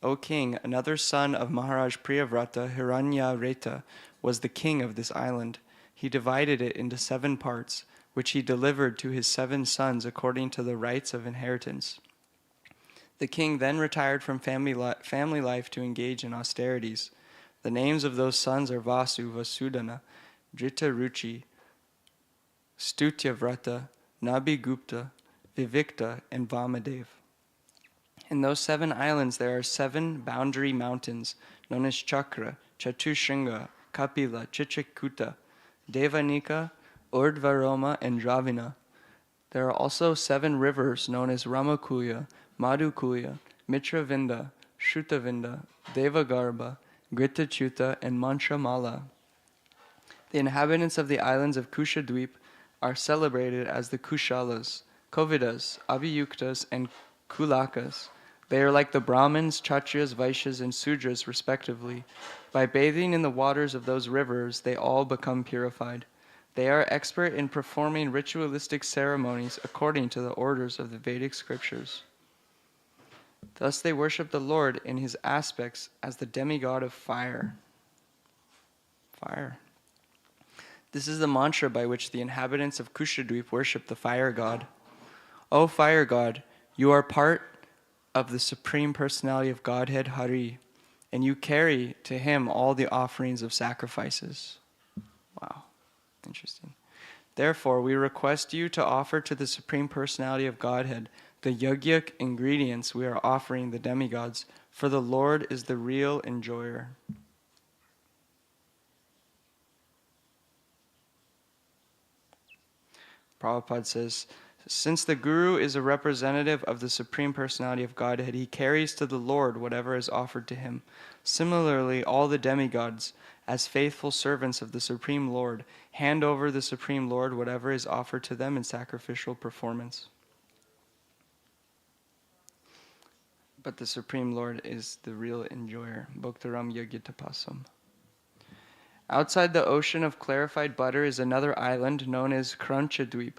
O king, another son of Maharaj Priyavrata, Hiranyareta, was the king of this island. He divided it into 7 parts, which he delivered to his 7 sons according to the rights of inheritance. The king then retired from family life to engage in austerities. The names of those sons are Vasu, Vasudhana, Dritaruchi, Stutyavrata, Nabhigupta, Vivikta, and Vamadev. In those 7 islands there are 7 boundary mountains, known as Chakra, Chatushringa, Kapila, Chitrakuta, Devanika, Urdvaroma, and Dravina. There are also 7 rivers known as Ramakuya, Madhukuya, Mitravinda, Shrutavinda, Devagarbha, Gritachyuta, and Manchamala. The inhabitants of the islands of Kushadweep are celebrated as the Kushalas, Kovidas, Abhiyuktas, and Kulakas. They are like the Brahmins, Kshatriyas, Vaishyas, and Sudras, respectively. By bathing in the waters of those rivers, they all become purified. They are expert in performing ritualistic ceremonies according to the orders of the Vedic scriptures. Thus they worship the Lord in his aspects as the demigod of fire. Fire. This is the mantra by which the inhabitants of Kushadweep worship the fire god. O fire god, you are part of the Supreme Personality of Godhead Hari, and you carry to him all the offerings of sacrifices. Wow, interesting. Therefore, we request you to offer to the Supreme Personality of Godhead the yogyic ingredients we are offering the demigods, for the Lord is the real enjoyer. Prabhupada says, since the Guru is a representative of the Supreme Personality of Godhead, he carries to the Lord whatever is offered to him. Similarly, all the demigods, as faithful servants of the Supreme Lord, hand over the Supreme Lord whatever is offered to them in sacrificial performance. But the Supreme Lord is the real enjoyer. Bhaktaram Yogitapasam. Outside the ocean of clarified butter is another island known as Kranchadweep,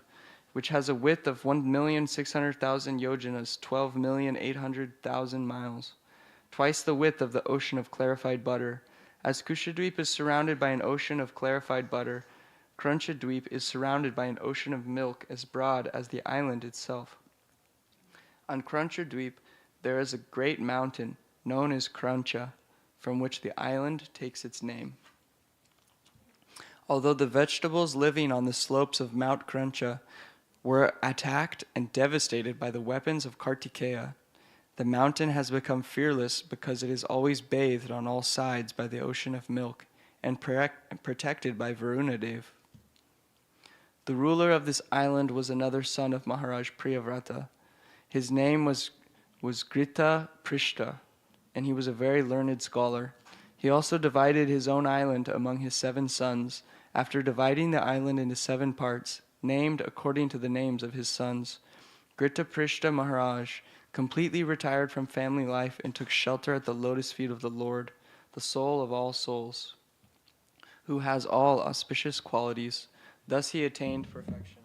which has a width of 1,600,000 yojanas, 12,800,000 miles, twice the width of the ocean of clarified butter. As Kushadweep is surrounded by an ocean of clarified butter, Kranchadweep is surrounded by an ocean of milk as broad as the island itself. On Kranchadweep, there is a great mountain known as Krancha, from which the island takes its name. Although the vegetables living on the slopes of Mount Krancha were attacked and devastated by the weapons of Kartikeya, the mountain has become fearless because it is always bathed on all sides by the ocean of milk and protected by Varunadev. The ruler of this island was another son of Maharaj Priyavrata. His name was Grita Prishta, and he was a very learned scholar. He also divided his own island among his 7 sons, after dividing the island into 7 parts, named according to the names of his sons. Grita Prishta Maharaj completely retired from family life and took shelter at the lotus feet of the Lord, the soul of all souls, who has all auspicious qualities. Thus he attained perfection.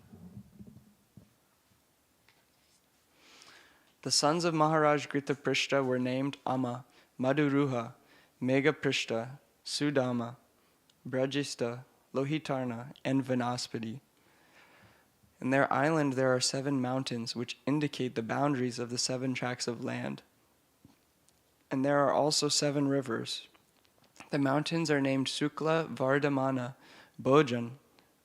The sons of Maharaj Grita Prishta were named Amma, Madhuruha, Meghaprishta, Sudama, Brajista, Lohitarna, and Vanaspati. In their island there are 7 mountains which indicate the boundaries of the 7 tracts of land. And there are also 7 rivers. The mountains are named Sukla, Vardhamana, Bhojan,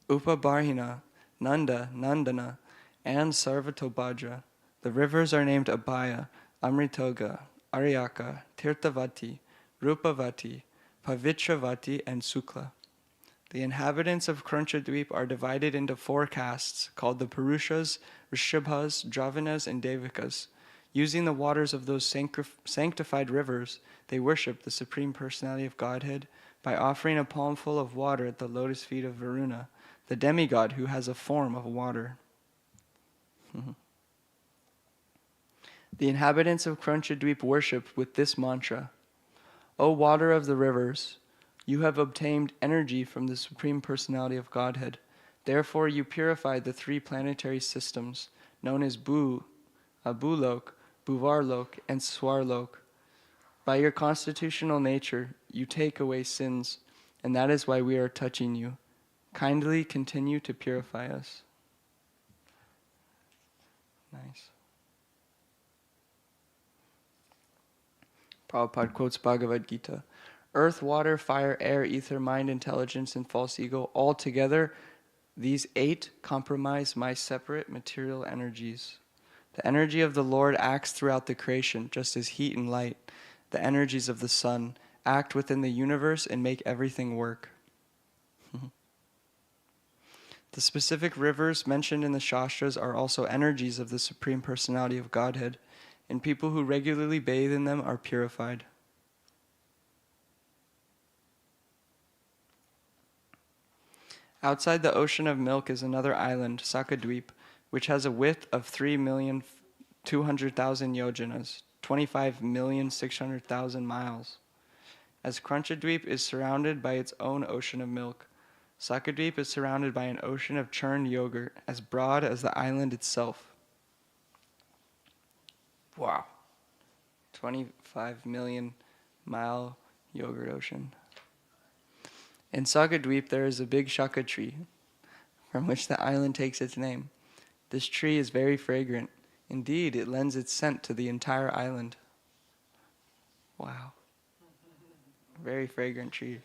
Upabarhina, Nanda, Nandana, and Sarvatobhadra. The rivers are named Abhaya, Amritoga, Aryaka, Tirthavati, Rupavati, Pavitravati, and Sukla. The inhabitants of Kranchadweep are divided into 4 castes called the Purushas, Rishabhas, Dravanas, and Devikas. Using the waters of those sanctified rivers, they worship the Supreme Personality of Godhead by offering a palmful of water at the lotus feet of Varuna, the demigod who has a form of water. The inhabitants of Kranchadweep worship with this mantra: O water of the rivers, you have obtained energy from the Supreme Personality of Godhead. Therefore you purified the 3 planetary systems, known as Bhulok, Bhuvarlok, and Swarlok. By your constitutional nature, you take away sins, and that is why we are touching you. Kindly continue to purify us. Nice. Prabhupada quotes Bhagavad Gita. Earth, water, fire, air, ether, mind, intelligence, and false ego, all together, these 8 comprise my separate material energies. The energy of the Lord acts throughout the creation, just as heat and light, the energies of the sun, act within the universe and make everything work. The specific rivers mentioned in the Shastras are also energies of the Supreme Personality of Godhead, and people who regularly bathe in them are purified. Outside the ocean of milk is another island, Sakadweep, which has a width of 3,200,000 yojanas, 25,600,000 miles. As Kranchadweep is surrounded by its own ocean of milk, Sakadweep is surrounded by an ocean of churned yogurt as broad as the island itself. Wow. 25 million mile yogurt ocean. In Sakadweep there is a big shaka tree, from which the island takes its name. This tree is very fragrant. Indeed, it lends its scent to the entire island. Wow. Very fragrant tree.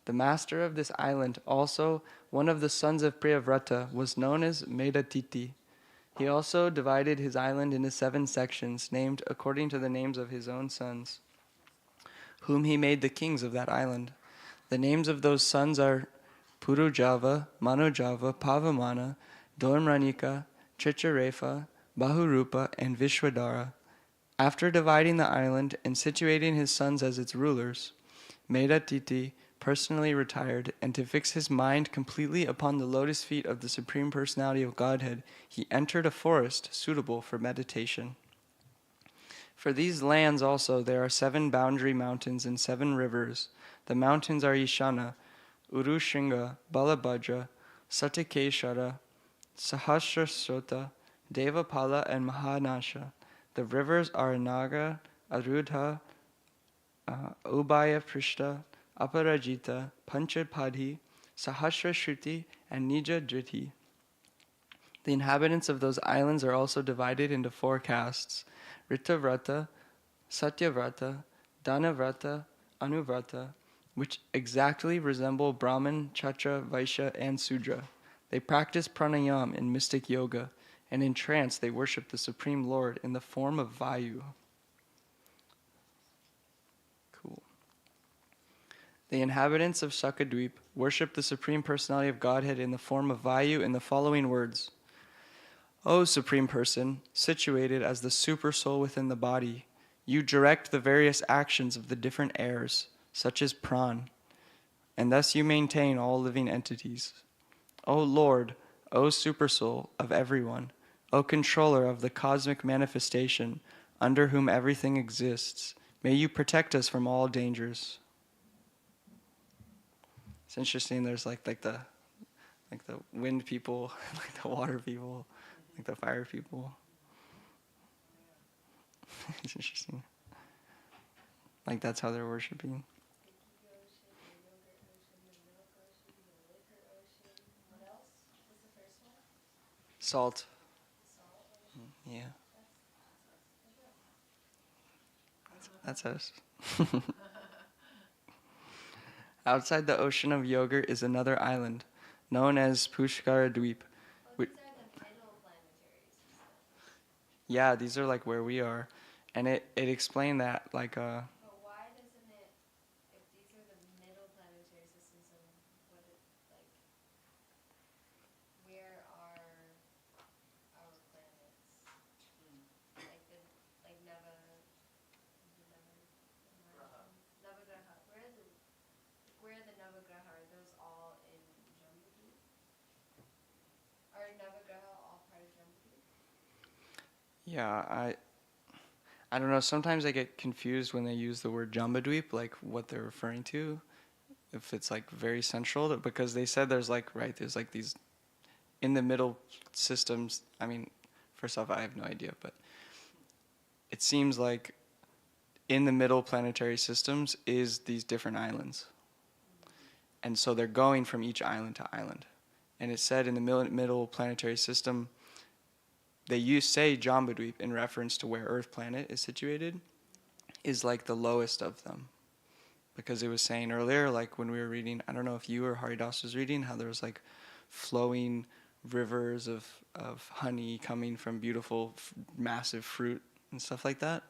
The master of this island, also one of the sons of Priyavrata, was known as Medatiti. He also divided his island into 7 sections, named according to the names of his own sons, whom he made the kings of that island. The names of those sons are Purujava, Manojava, Pavamana, Dormranika, Chicharefa, Bahurupa, and Vishwadara. After dividing the island and situating his sons as its rulers, Medatiti personally retired, and to fix his mind completely upon the lotus feet of the Supreme Personality of Godhead, he entered a forest suitable for meditation. For these lands also there are 7 boundary mountains and 7 rivers. The mountains are Ishana, Urushringa, Balabhadra, Satikeshara, Sahasrasrota, Devapala, and Mahanasha. The rivers are Naga, Arudha, Ubaya Prishta, Aparajita, Panchapadhi, Sahasrashruti, and Nija Driti. The inhabitants of those islands are also divided into 4 castes: Ritavrata, Satyavrata, Dhanavrata, Anuvrata, which exactly resemble Brahman, Chatra, Vaishya, and Sudra. They practice pranayam in mystic yoga, and in trance they worship the Supreme Lord in the form of Vayu. Cool. The inhabitants of Shakadweep worship the Supreme Personality of Godhead in the form of Vayu in the following words. O Supreme Person, situated as the super soul within the body, you direct the various actions of the different airs, such as pran, and thus you maintain all living entities. O Lord, O Supersoul of everyone, O Controller of the cosmic manifestation, under whom everything exists, may you protect us from all dangers. It's interesting. There's like the wind people, like the water people, like the fire people. It's interesting. Like that's how they're worshiping. Salt. Yeah. That's us. Outside the ocean of Yogurt is another island, known as Pushkara Dweep. Yeah, these are like where we are. And it explained that like But why doesn't it, if these are the middle planetary systems, then what it, like, where are our planets? Like the, like Navagraha. Where are the Navagraha? Are those all in Jambudweep? Are Navagraha all part of Jambudweep? yeah, I don't know, sometimes I get confused when they use the word Jambudweep, like what they're referring to. If it's like very central, because they said there's like there's like these in the middle systems. I mean, first off, I have no idea, but it seems like in the middle planetary systems is these different islands, and so they're going from each island to island. And it said in the middle planetary system, they say Jambudweep in reference to where Earth planet is situated, is like the lowest of them. Because it was saying earlier, like when we were reading, I don't know if you or Haridas was reading, how there was like flowing rivers of honey coming from beautiful, massive fruit and stuff like that.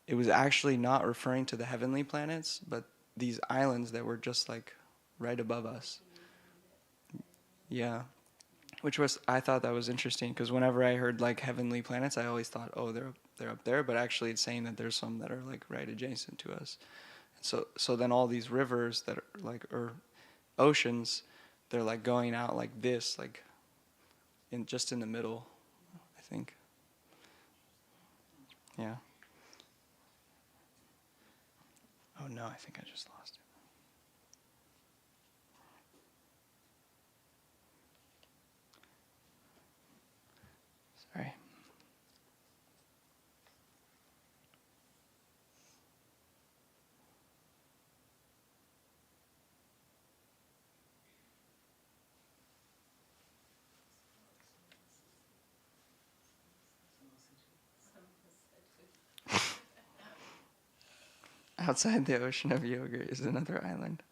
It was actually not referring to the heavenly planets, but these islands that were just like right above us. Yeah. Which was, I thought that was interesting, because whenever I heard like heavenly planets, I always thought, oh, they're up there, but actually it's saying that there's some that are like right adjacent to us. So then all these rivers that are like, or oceans, they're like going out like this, like just in the middle, I think. Yeah. Oh no, I think I just lost it. Sorry. Outside the ocean of Yogurt is another island,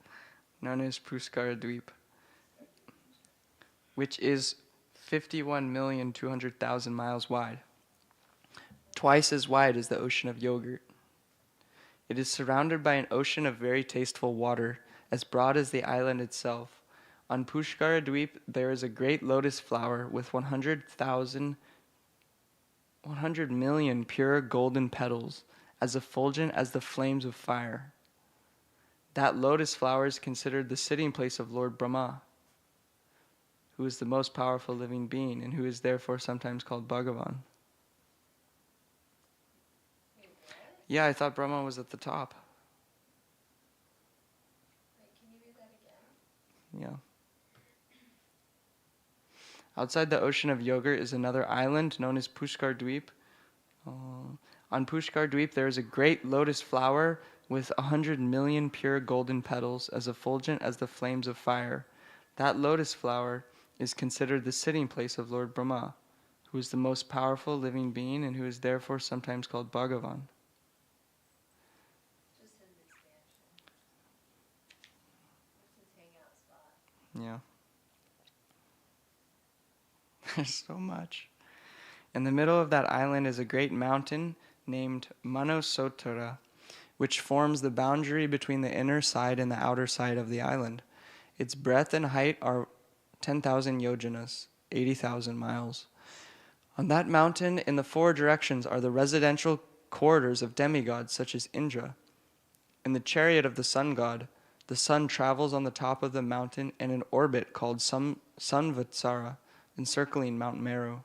known as Puskara Dweep, which is 51,200,000 miles wide, twice as wide as the ocean of Yogurt. It is surrounded by an ocean of very tasteful water, as broad as the island itself. On Pushkara Dweep there is a great lotus flower with 100 million pure golden petals, as effulgent as the flames of fire. That lotus flower is considered the sitting place of Lord Brahma, who is the most powerful living being, and who is therefore sometimes called Bhagavan. Wait, what? Yeah, I thought Brahma was at the top. Wait, can you read that again? Yeah. Outside the ocean of Yogurt is another island known as Pushkar Dweep. On Pushkar Dweep there is a great lotus flower with 100 million pure golden petals, as effulgent as the flames of fire. That lotus flower is considered the sitting place of Lord Brahma, who is the most powerful living being, and who is therefore sometimes called Bhagavan. Just his expansion. Yeah. There's so much. In the middle of that island is a great mountain named Manosotora, which forms the boundary between the inner side and the outer side of the island. Its breadth and height are 10,000 yojanas, 80,000 miles. On that mountain, in the four directions, are the residential quarters of demigods such as Indra. In the chariot of the sun god, the sun travels on the top of the mountain in an orbit called Sanvatsara, encircling Mount Meru.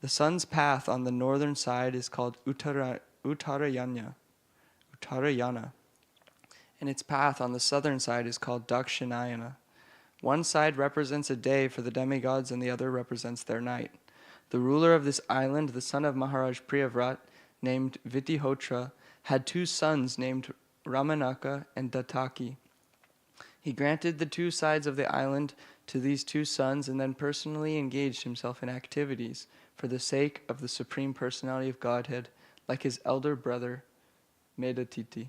The sun's path on the northern side is called Uttarayana, and its path on the southern side is called Dakshinayana. One side represents a day for the demigods and the other represents their night. The ruler of this island, the son of Maharaj Priyavrat, named Vitihotra, had two sons named Ramanaka and Dataki. He granted the two sides of the island to these two sons and then personally engaged himself in activities for the sake of the Supreme Personality of Godhead, like his elder brother, Medatiti.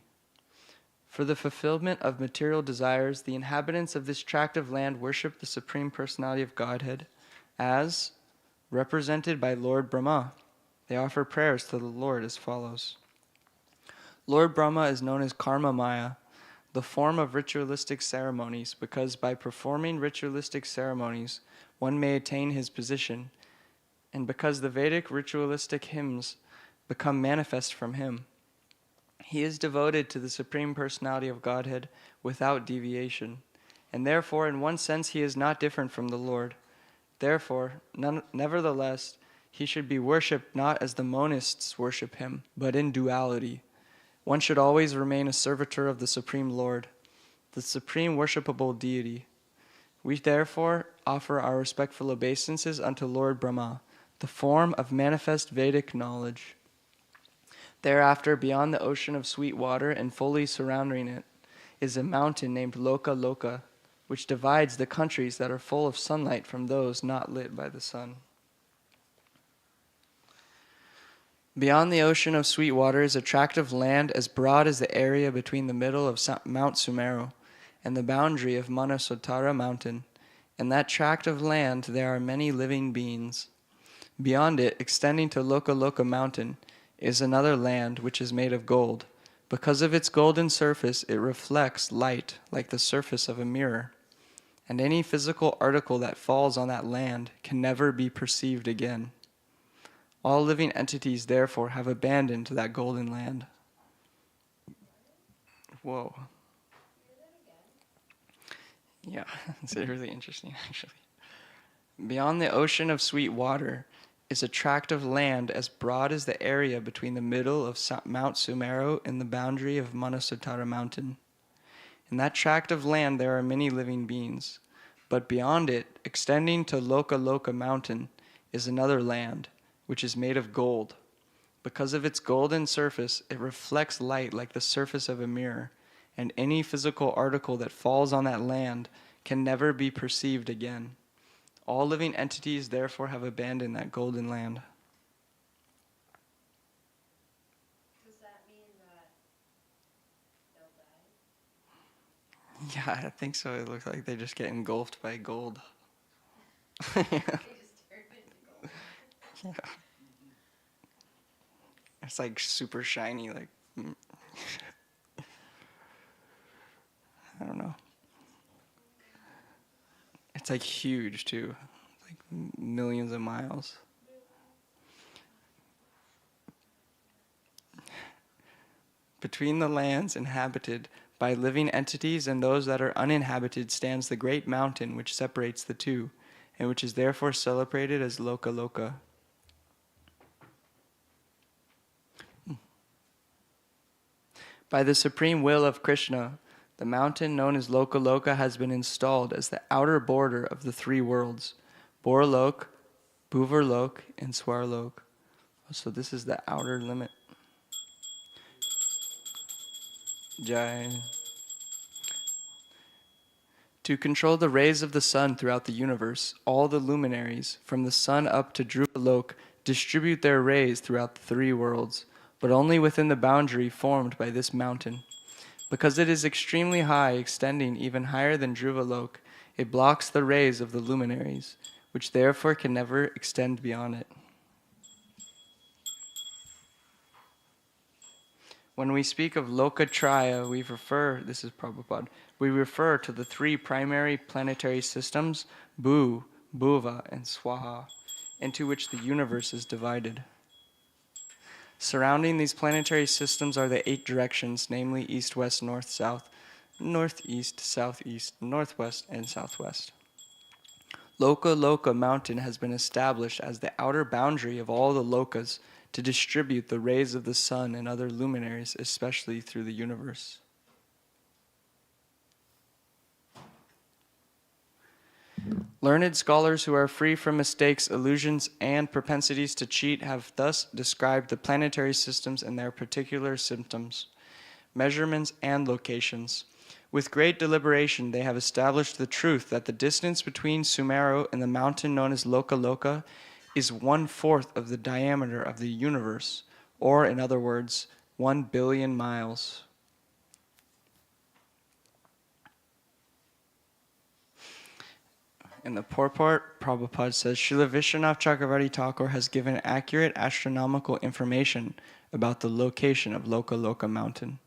For the fulfillment of material desires, the inhabitants of this tract of land worship the Supreme Personality of Godhead as represented by Lord Brahma. They offer prayers to the Lord as follows. Lord Brahma is known as Karma Maya, the form of ritualistic ceremonies, because by performing ritualistic ceremonies, one may attain his position, and because the Vedic ritualistic hymns become manifest from him. He is devoted to the Supreme Personality of Godhead without deviation, and therefore, in one sense, he is not different from the Lord. Therefore, nevertheless, he should be worshipped not as the monists worship him, but in duality. One should always remain a servitor of the Supreme Lord, the Supreme Worshipable Deity. We therefore offer our respectful obeisances unto Lord Brahma, the form of manifest Vedic knowledge. Thereafter, beyond the ocean of sweet water and fully surrounding it, is a mountain named Loka Loka, which divides the countries that are full of sunlight from those not lit by the sun. Beyond the ocean of sweet water is a tract of land as broad as the area between the middle of Mount Sumeru and the boundary of Manasotara mountain. In that tract of land there are many living beings. Beyond it, extending to Loka Loka mountain, is another land which is made of gold. Because of its golden surface, it reflects light like the surface of a mirror. And any physical article that falls on that land can never be perceived again. All living entities, therefore, have abandoned that golden land. Whoa. Yeah, it's really interesting, actually. Beyond the ocean of sweet water is a tract of land as broad as the area between the middle of Mount Sumeru and the boundary of Manasotara mountain. In that tract of land there are many living beings, but beyond it, extending to Loka Loka mountain, is another land, which is made of gold. Because of its golden surface, it reflects light like the surface of a mirror, and any physical article that falls on that land can never be perceived again. All living entities therefore have abandoned that golden land. Does that mean that they'll die? Yeah, I think so. It looks like they just get engulfed by gold. They just turn into gold. Yeah. It's like super shiny, like I don't know. It's like huge too, like millions of miles. Between the lands inhabited by living entities and those that are uninhabited stands the great mountain which separates the two, and which is therefore celebrated as Loka Loka. By the supreme will of Krishna, the mountain known as Loka Loka has been installed as the outer border of the three worlds, Borlok, Bhuvarlok, and Swarlok. So this is the outer limit. Jai. To control the rays of the sun throughout the universe, all the luminaries, from the sun up to Dhruvalok, distribute their rays throughout the three worlds, but only within the boundary formed by this mountain. Because it is extremely high, extending even higher than Dhruvalok, It blocks the rays of the luminaries, which therefore can never extend beyond it. When we speak of Lokatraya, this is Prabhupada, we refer to the three primary planetary systems, Bhu, Bhuva, and Swaha, into which the universe is divided. Surrounding these planetary systems are the 8 directions, namely east, west, north, south, northeast, southeast, northwest, and southwest. Loka mountain has been established as the outer boundary of all the lokas to distribute the rays of the sun and other luminaries, especially through the universe. Learned scholars who are free from mistakes, illusions, and propensities to cheat have thus described the planetary systems and their particular symptoms, measurements, and locations. With great deliberation, they have established the truth that the distance between Sumeru and the mountain known as Loka is 1/4 of the diameter of the universe, or in other words, 1 billion miles. In the purport, Prabhupada says, Srila Vishwanath Chakravarti Thakur has given accurate astronomical information about the location of Loka mountain,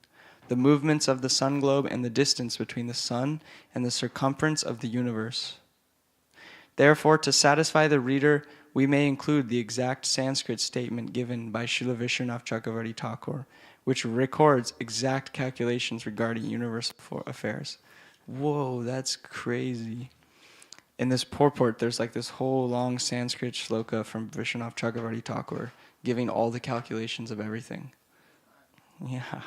the movements of the sun globe, and the distance between the sun and the circumference of the universe. Therefore, to satisfy the reader, we may include the exact Sanskrit statement given by Srila Vishwanath Chakravarti Thakur, which records exact calculations regarding universal affairs. Whoa, that's crazy. In this purport, there's like this whole long Sanskrit shloka from Vishwanath Chakravarti Thakur giving all the calculations of everything. Yeah.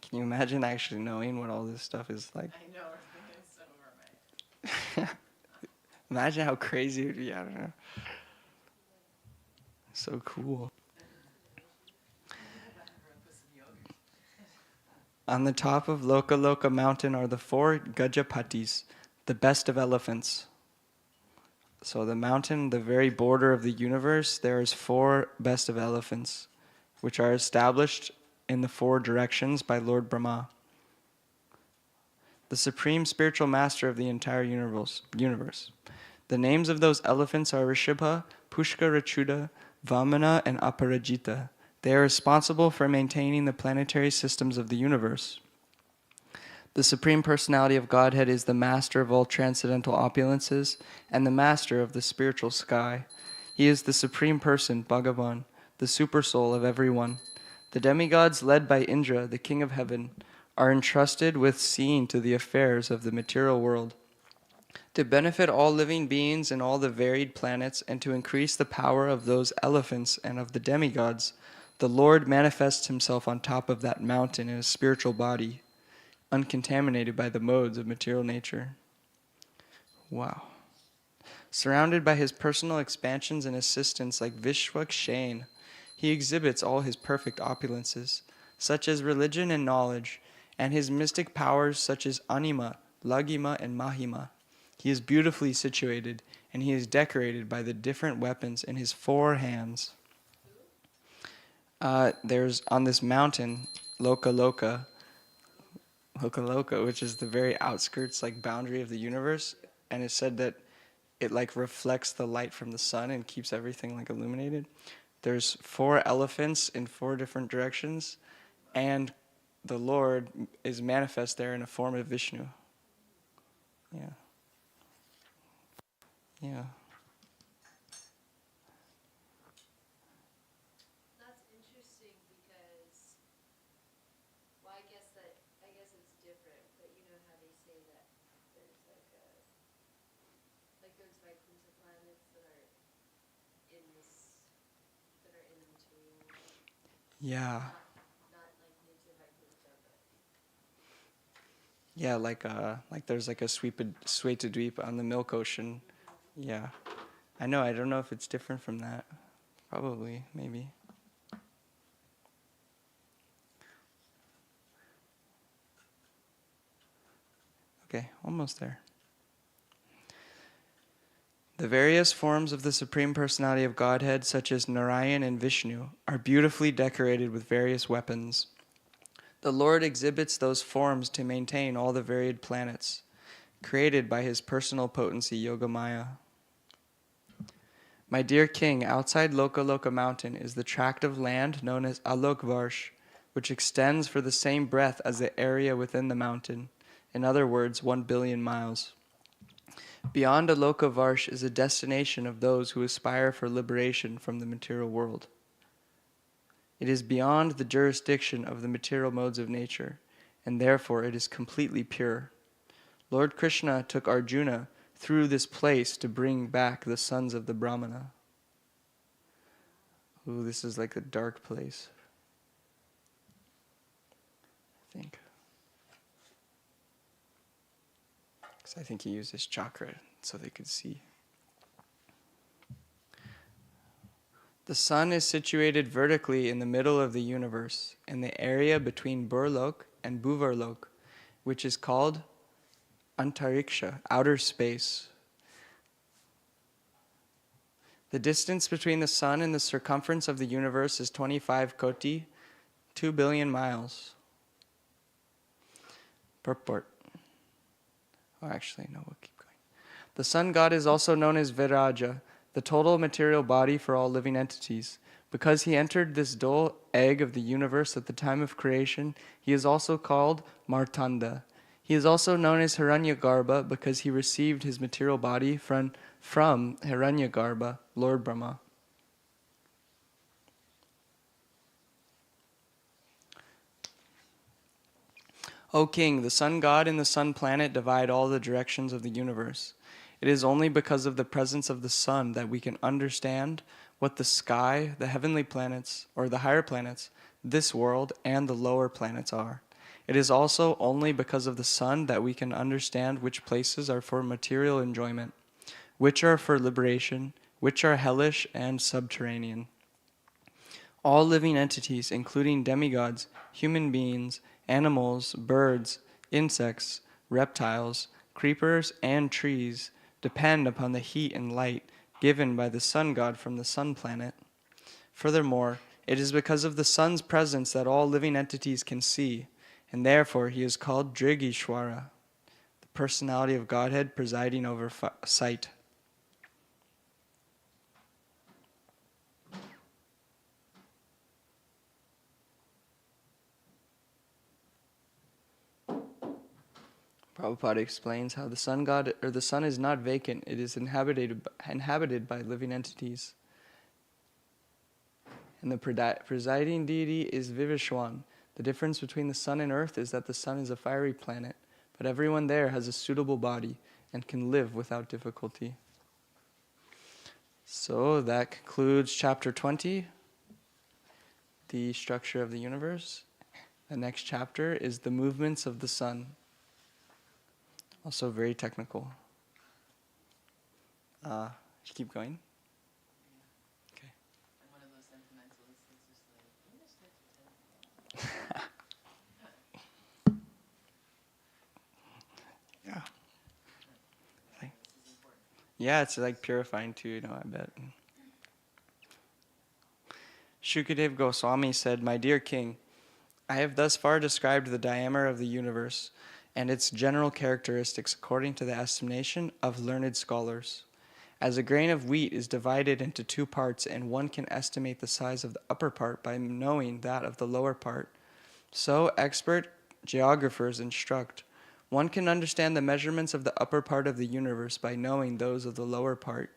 Can you imagine actually knowing what all this stuff is like? I know, it's so romantic. Imagine how crazy it would be. I don't know. So cool. On the top of Loka mountain are the 4 Gajapatis, the best of elephants. So the mountain, the very border of the universe, there is 4 best of elephants, which are established in the 4 directions by Lord Brahma, the supreme spiritual master of the entire universe. The names of those elephants are Rishibha, Pushkarachuda, Vamana, and Aparajita. They are responsible for maintaining the planetary systems of the universe. The Supreme Personality of Godhead is the master of all transcendental opulences and the master of the spiritual sky. He is the Supreme Person, Bhagavan, the Supersoul of everyone. The demigods led by Indra, the King of Heaven, are entrusted with seeing to the affairs of the material world. To benefit all living beings and all the varied planets, and to increase the power of those elephants and of the demigods, the Lord manifests himself on top of that mountain in a spiritual body, uncontaminated by the modes of material nature. Wow. Surrounded by his personal expansions and assistants like Vishwakshain, he exhibits all his perfect opulences, such as religion and knowledge, and his mystic powers such as Anima, Lagima, and Mahima. He is beautifully situated, and he is decorated by the different weapons in his 4 hands. There's on this mountain, Loka, which is the very outskirts, like boundary of the universe, and it's said that it like reflects the light from the sun and keeps everything like illuminated. There's 4 elephants in 4 different directions, and the Lord is manifest there in a form of Vishnu. Yeah. Yeah. That's interesting because, well, I guess it's different, but you know how they say that there's like those Vaikuntha planets that are in the material world. Yeah. Not like Nitya Vaikuntha, but Yeah, like there's like a Sweta on the Milk Ocean. Yeah. I know, I don't know if it's different from that. Probably, maybe. Okay, almost there. The various forms of the Supreme Personality of Godhead, such as Narayan and Vishnu, are beautifully decorated with various weapons. The Lord exhibits those forms to maintain all the varied planets, created by his personal potency, Yogamaya. My dear king, outside Lokaloka mountain is the tract of land known as Alokvarsh, which extends for the same breadth as the area within the mountain, in other words, 1 billion miles. Beyond Alokvarsh is a destination of those who aspire for liberation from the material world. It is beyond the jurisdiction of the material modes of nature, and therefore it is completely pure. Lord Krishna took Arjuna through this place to bring back the sons of the Brahmana. Ooh, this is like a dark place, I think. Because I think he used his chakra so they could see. The sun is situated vertically in the middle of the universe, in the area between Burlok and Bhuvarlok, which is called Antariksha, outer space. The distance between the sun and the circumference of the universe is 25 koti, 2 billion miles. Purport. Oh, actually, no, we'll keep going. The sun god is also known as Viraja, the total material body for all living entities. Because he entered this dull egg of the universe at the time of creation, he is also called Martanda. He is also known as Hiranyagarbha because he received his material body from Hiranyagarbha, Lord Brahma. O king, the sun god and the sun planet divide all the directions of the universe. It is only because of the presence of the sun that we can understand what the sky, the heavenly planets, or the higher planets, this world, and the lower planets are. It is also only because of the sun that we can understand which places are for material enjoyment, which are for liberation, which are hellish and subterranean. All living entities, including demigods, human beings, animals, birds, insects, reptiles, creepers, and trees, depend upon the heat and light given by the sun god from the sun planet. Furthermore, it is because of the sun's presence that all living entities can see, and therefore he is called Drigishwara, the personality of Godhead presiding over sight. Prabhupada explains how the sun god or the sun is not vacant, it is inhabited by living entities. And the presiding deity is Vivishwan. The difference between the sun and earth is that the sun is a fiery planet, but everyone there has a suitable body and can live without difficulty. So that concludes chapter 20, the structure of the universe. The next chapter is the movements of the sun. Also very technical. Keep going. Okay. I'm one of those sentimentalists that's just like, I'm just stick to 10. Yeah. This is important. Yeah, it's like purifying too, I bet. Shukadev Goswami said, "My dear king, I have thus far described the diameter of the universe and its general characteristics according to the estimation of learned scholars. As a grain of wheat is divided into two parts, and one can estimate the size of the upper part by knowing that of the lower part, so expert geographers instruct. One can understand the measurements of the upper part of the universe by knowing those of the lower part.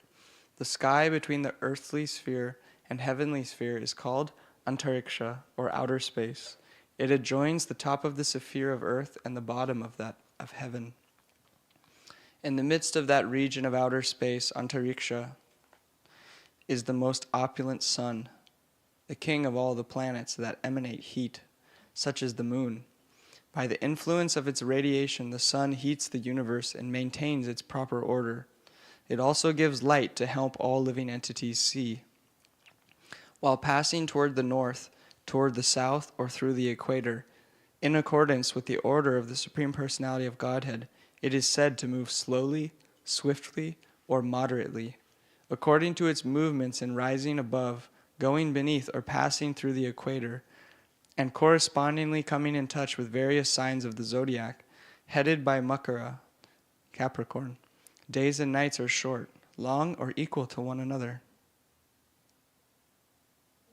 The sky between the earthly sphere and heavenly sphere is called Antariksha, or outer space. It adjoins the top of the sphere of earth and the bottom of that of heaven. In the midst of that region of outer space, Antariksha, is the most opulent sun, the king of all the planets that emanate heat, such as the moon. By the influence of its radiation, the sun heats the universe and maintains its proper order. It also gives light to help all living entities see. While passing toward the north, toward the south, or through the equator, in accordance with the order of the Supreme Personality of Godhead, it is said to move slowly, swiftly, or moderately, according to its movements in rising above, going beneath, or passing through the equator, and correspondingly coming in touch with various signs of the zodiac, headed by Makara, Capricorn. Days and nights are short, long, or equal to one another.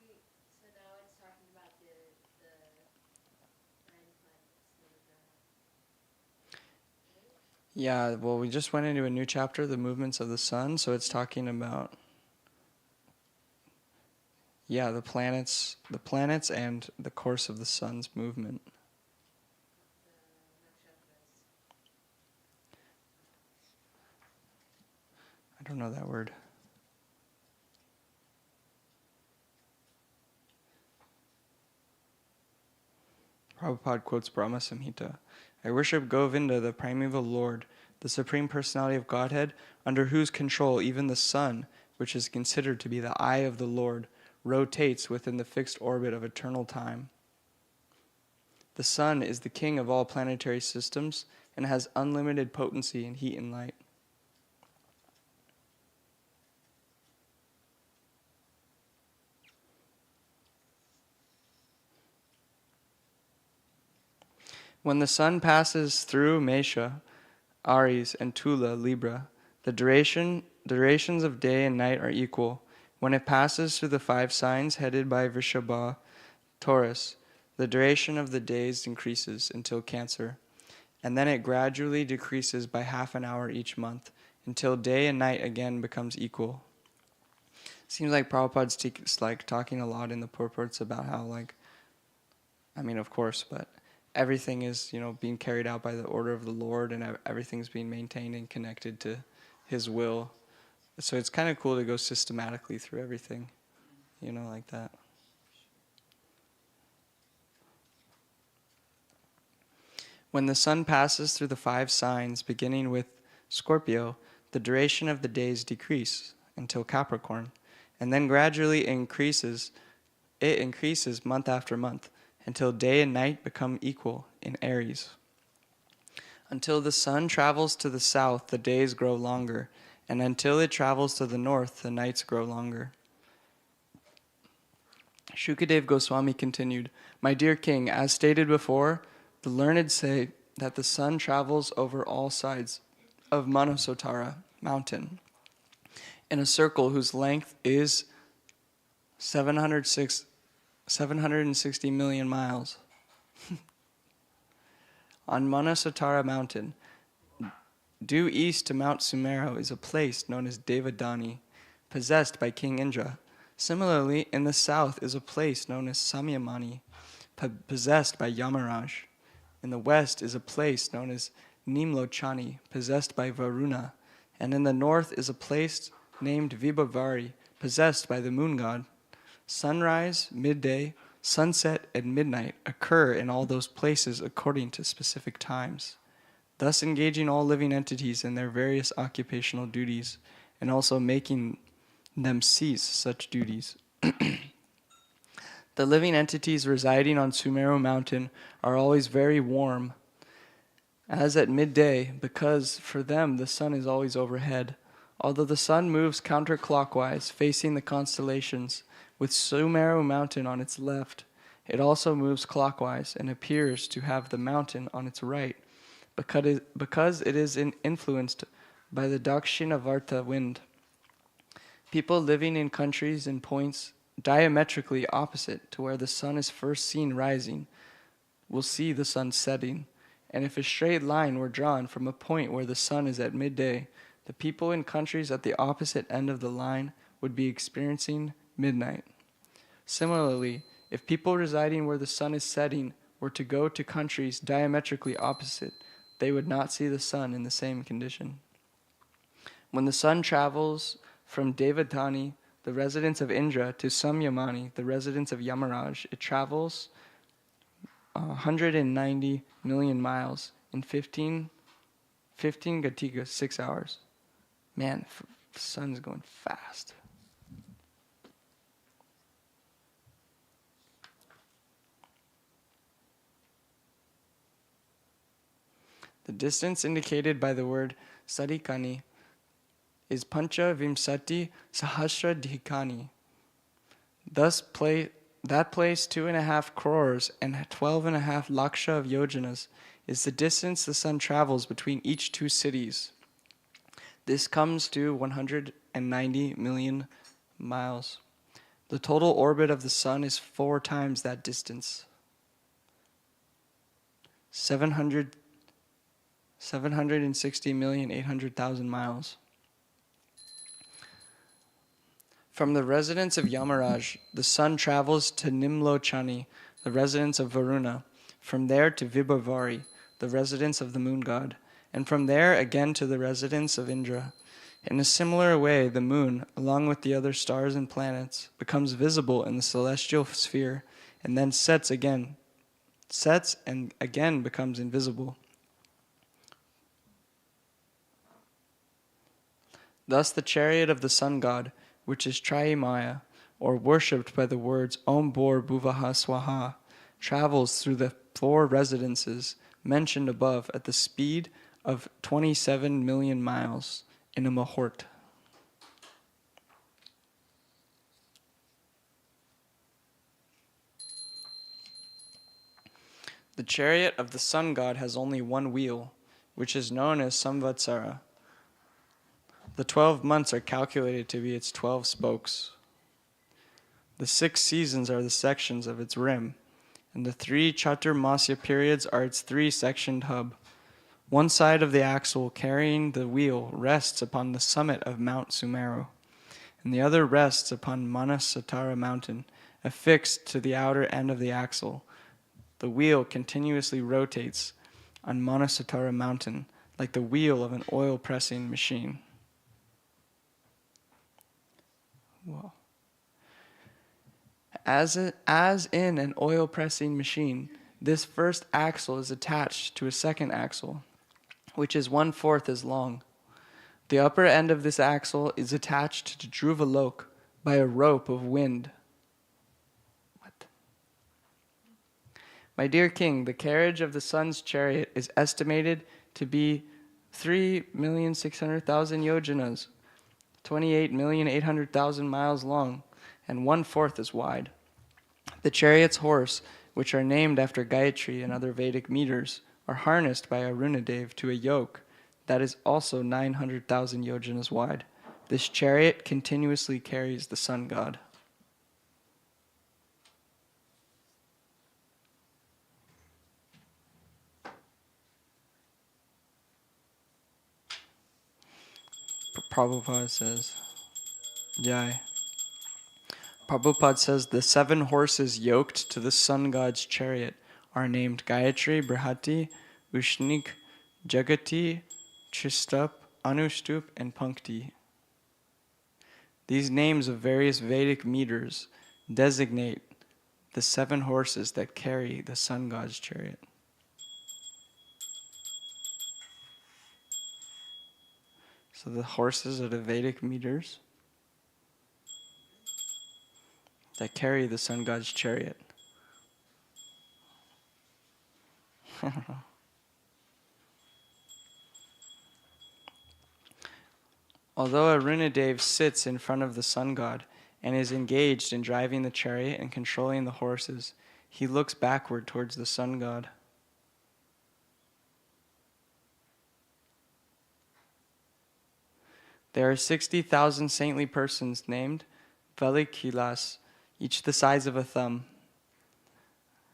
Wait, so now it's talking about the 9 planets, right? Yeah, well, we just went into a new chapter, the movements of the sun, so it's talking about the planets and the course of the sun's movement. The nakshatras. I don't know that word. Prabhupada quotes Brahma Samhita. I worship Govinda, the primeval Lord, the Supreme Personality of Godhead, under whose control even the sun, which is considered to be the eye of the Lord, rotates within the fixed orbit of eternal time. The sun is the king of all planetary systems and has unlimited potency in heat and light. When the sun passes through Mesha, Aries, and Tula, Libra, the durations of day and night are equal. When it passes through the 5 signs headed by Vrishabha, Taurus, the duration of the days increases until Cancer, and then it gradually decreases by half an hour each month until day and night again becomes equal. Seems like Prabhupada's talking a lot in the purports about how of course, but everything is being carried out by the order of the Lord, and everything's being maintained and connected to His will. So it's kind of cool to go systematically through everything, like that. When the sun passes through the 5 signs, beginning with Scorpio, the duration of the days decrease until Capricorn, and then gradually increases month after month until day and night become equal in Aries. Until the sun travels to the south, the days grow longer, and until it travels to the north, the nights grow longer. Shukadev Goswami continued, My dear king, as stated before, the learned say that the sun travels over all sides of Manasotara mountain in a circle whose length is 760 million miles. On Manasotara mountain, due east to Mount Sumero, is a place known as Devadani, possessed by King Indra. Similarly, in the south is a place known as Samyamani, possessed by Yamaraj. In the west is a place known as Nimlochani, possessed by Varuna. And in the north is a place named Vibhavari, possessed by the moon god. Sunrise, midday, sunset, and midnight occur in all those places according to specific times, thus engaging all living entities in their various occupational duties, and also making them cease such duties. The living entities residing on Sumeru mountain are always very warm, as at midday, because for them the sun is always overhead. Although the sun moves counterclockwise, facing the constellations, with Sumeru mountain on its left, it also moves clockwise and appears to have the mountain on its right, because it is influenced by the Dakshinavarta wind. People living in countries and points diametrically opposite to where the sun is first seen rising will see the sun setting. And if a straight line were drawn from a point where the sun is at midday, the people in countries at the opposite end of the line would be experiencing midnight. Similarly, if people residing where the sun is setting were to go to countries diametrically opposite, they would not see the sun in the same condition. When the sun travels from Devatani, the residence of Indra, to Samyamani, the residence of Yamaraj, it travels 190 million miles in 15 Gatika, 6 hours. Man, the sun's going fast. The distance indicated by the word Sarikani is Pancha Vimsati Sahasra Dhikani. That place 2.5 crores and 12.5 laksha of yojanas is the distance the sun travels between each two cities. This comes to 190 million miles. The total orbit of the sun is 4 times that distance. 760,800,000 miles. From the residence of Yamaraj, the sun travels to Nimlochani, the residence of Varuna, from there to Vibhavari, the residence of the moon god, and from there again to the residence of Indra. In a similar way, the moon, along with the other stars and planets, becomes visible in the celestial sphere, and then sets and again becomes invisible. Thus the chariot of the sun god, which is Trayimaya, or worshipped by the words Om Bor Bhuvaha Swaha, travels through the 4 residences mentioned above at the speed of 27 million miles in a Muhurt. The chariot of the sun god has only 1 wheel, which is known as Samvatsara. The 12 months are calculated to be its 12 spokes. The 6 seasons are the sections of its rim, and the 3 Chaturmasya periods are its 3-sectioned hub. One side of the axle carrying the wheel rests upon the summit of Mount Sumeru, and the other rests upon Manasatara mountain, affixed to the outer end of the axle. The wheel continuously rotates on Manasatara mountain like the wheel of an oil pressing machine. Wow. As in an oil pressing machine, this first axle is attached to a second axle, which is 1/4 as long. The upper end of this axle is attached to Dhruvalok by a rope of wind. What? My dear king, the carriage of the sun's chariot is estimated to be 3,600,000 yojanas, 28,800,000 miles long, and 1/4 as wide. The chariot's horse, which are named after Gayatri and other Vedic meters, are harnessed by Arunadev to a yoke that is also 900,000 yojanas wide. This chariot continuously carries the sun god. Prabhupada says, Jai. Prabhupada says the 7 horses yoked to the sun god's chariot are named Gayatri, Brihati, Ushnik, Jagati, Tristup, Anustup, and Pankti. These names of various Vedic meters designate the 7 horses that carry the sun god's chariot. So the horses are the Vedic meters that carry the sun god's chariot. Although Arunadev sits in front of the sun god and is engaged in driving the chariot and controlling the horses, he looks backward towards the sun god. There are 60,000 saintly persons named Valikilas, each the size of a thumb,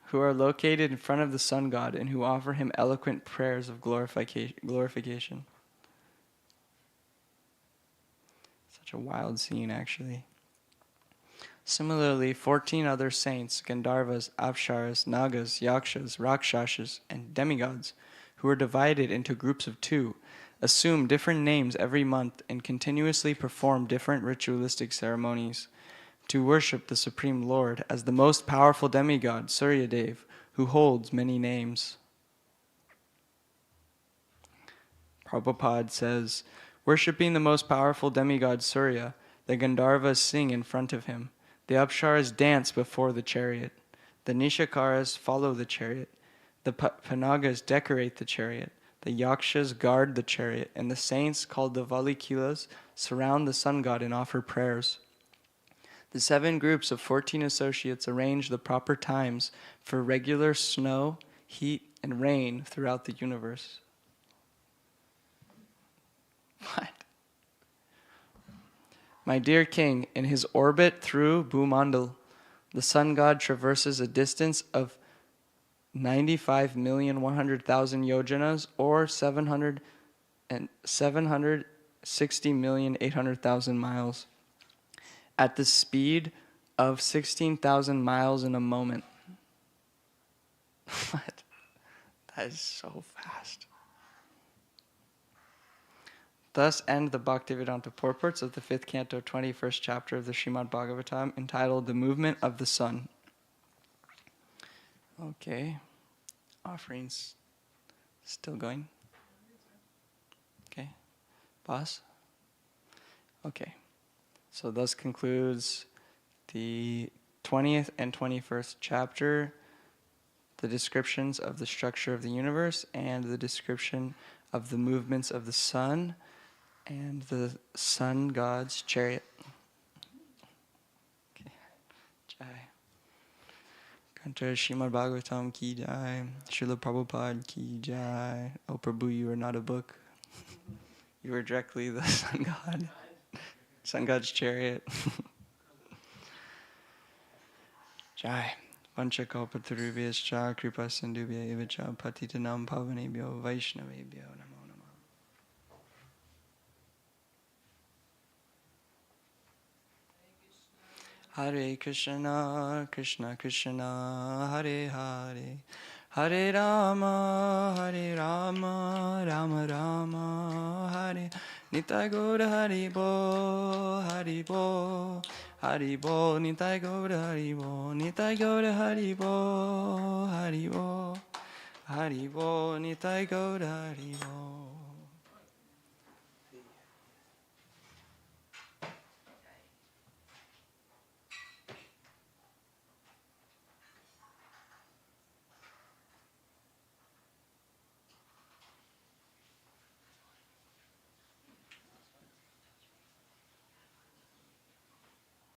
who are located in front of the sun god and who offer him eloquent prayers of glorification. Such a wild scene, actually. Similarly, 14 other saints, Gandharvas, Apsaras, Nagas, Yakshas, Rakshasas, and demigods, who are divided into groups of 2, assume different names every month and continuously perform different ritualistic ceremonies to worship the Supreme Lord as the most powerful demigod, Suryadev, who holds many names. Prabhupada says, worshipping the most powerful demigod Surya, the Gandharvas sing in front of him. The Apsaras dance before the chariot. The Nishakaras follow the chariot. The Panagas decorate the chariot. The yakshas guard the chariot, and the saints, called the Valikilas, surround the sun god and offer prayers. The 7 groups of 14 associates arrange the proper times for regular snow, heat, and rain throughout the universe. What? My dear king, in his orbit through Bhumandal, the sun god traverses a distance of 95,100,000 yojanas, or 760,800,000 miles, at the speed of 16,000 miles in a moment. What? That is so fast. Thus end the Bhaktivedanta purports of the 5th canto, 21st chapter of the Srimad Bhagavatam, entitled The Movement of the Sun. Okay. Offerings still going? Okay. Boss? Okay. So thus concludes the 20th and 21st chapter, the descriptions of the structure of the universe and the description of the movements of the sun and the sun god's chariot. Okay. Jai. Kantar Srimad Bhagavatam ki jai. Srila Prabhupada ki jai. Oh Prabhu, you are not a book. You are directly the sun god. Sun god's chariot. Jai. Vanchakalpatarubhyascha kripa sindhubhya eva cha patitanam pavanebhyo vaishnavebhyo namo namaha. Hare Krishna, Krishna Krishna, Hare Hare, Hare Rama, Rama Rama, Hare Nitai Gaura Haribo, Haribo, Haribo, Nitai Gaura Haribo, Nitai Gaura Haribo, Haribo, Haribo, Nitai Gaura Haribo.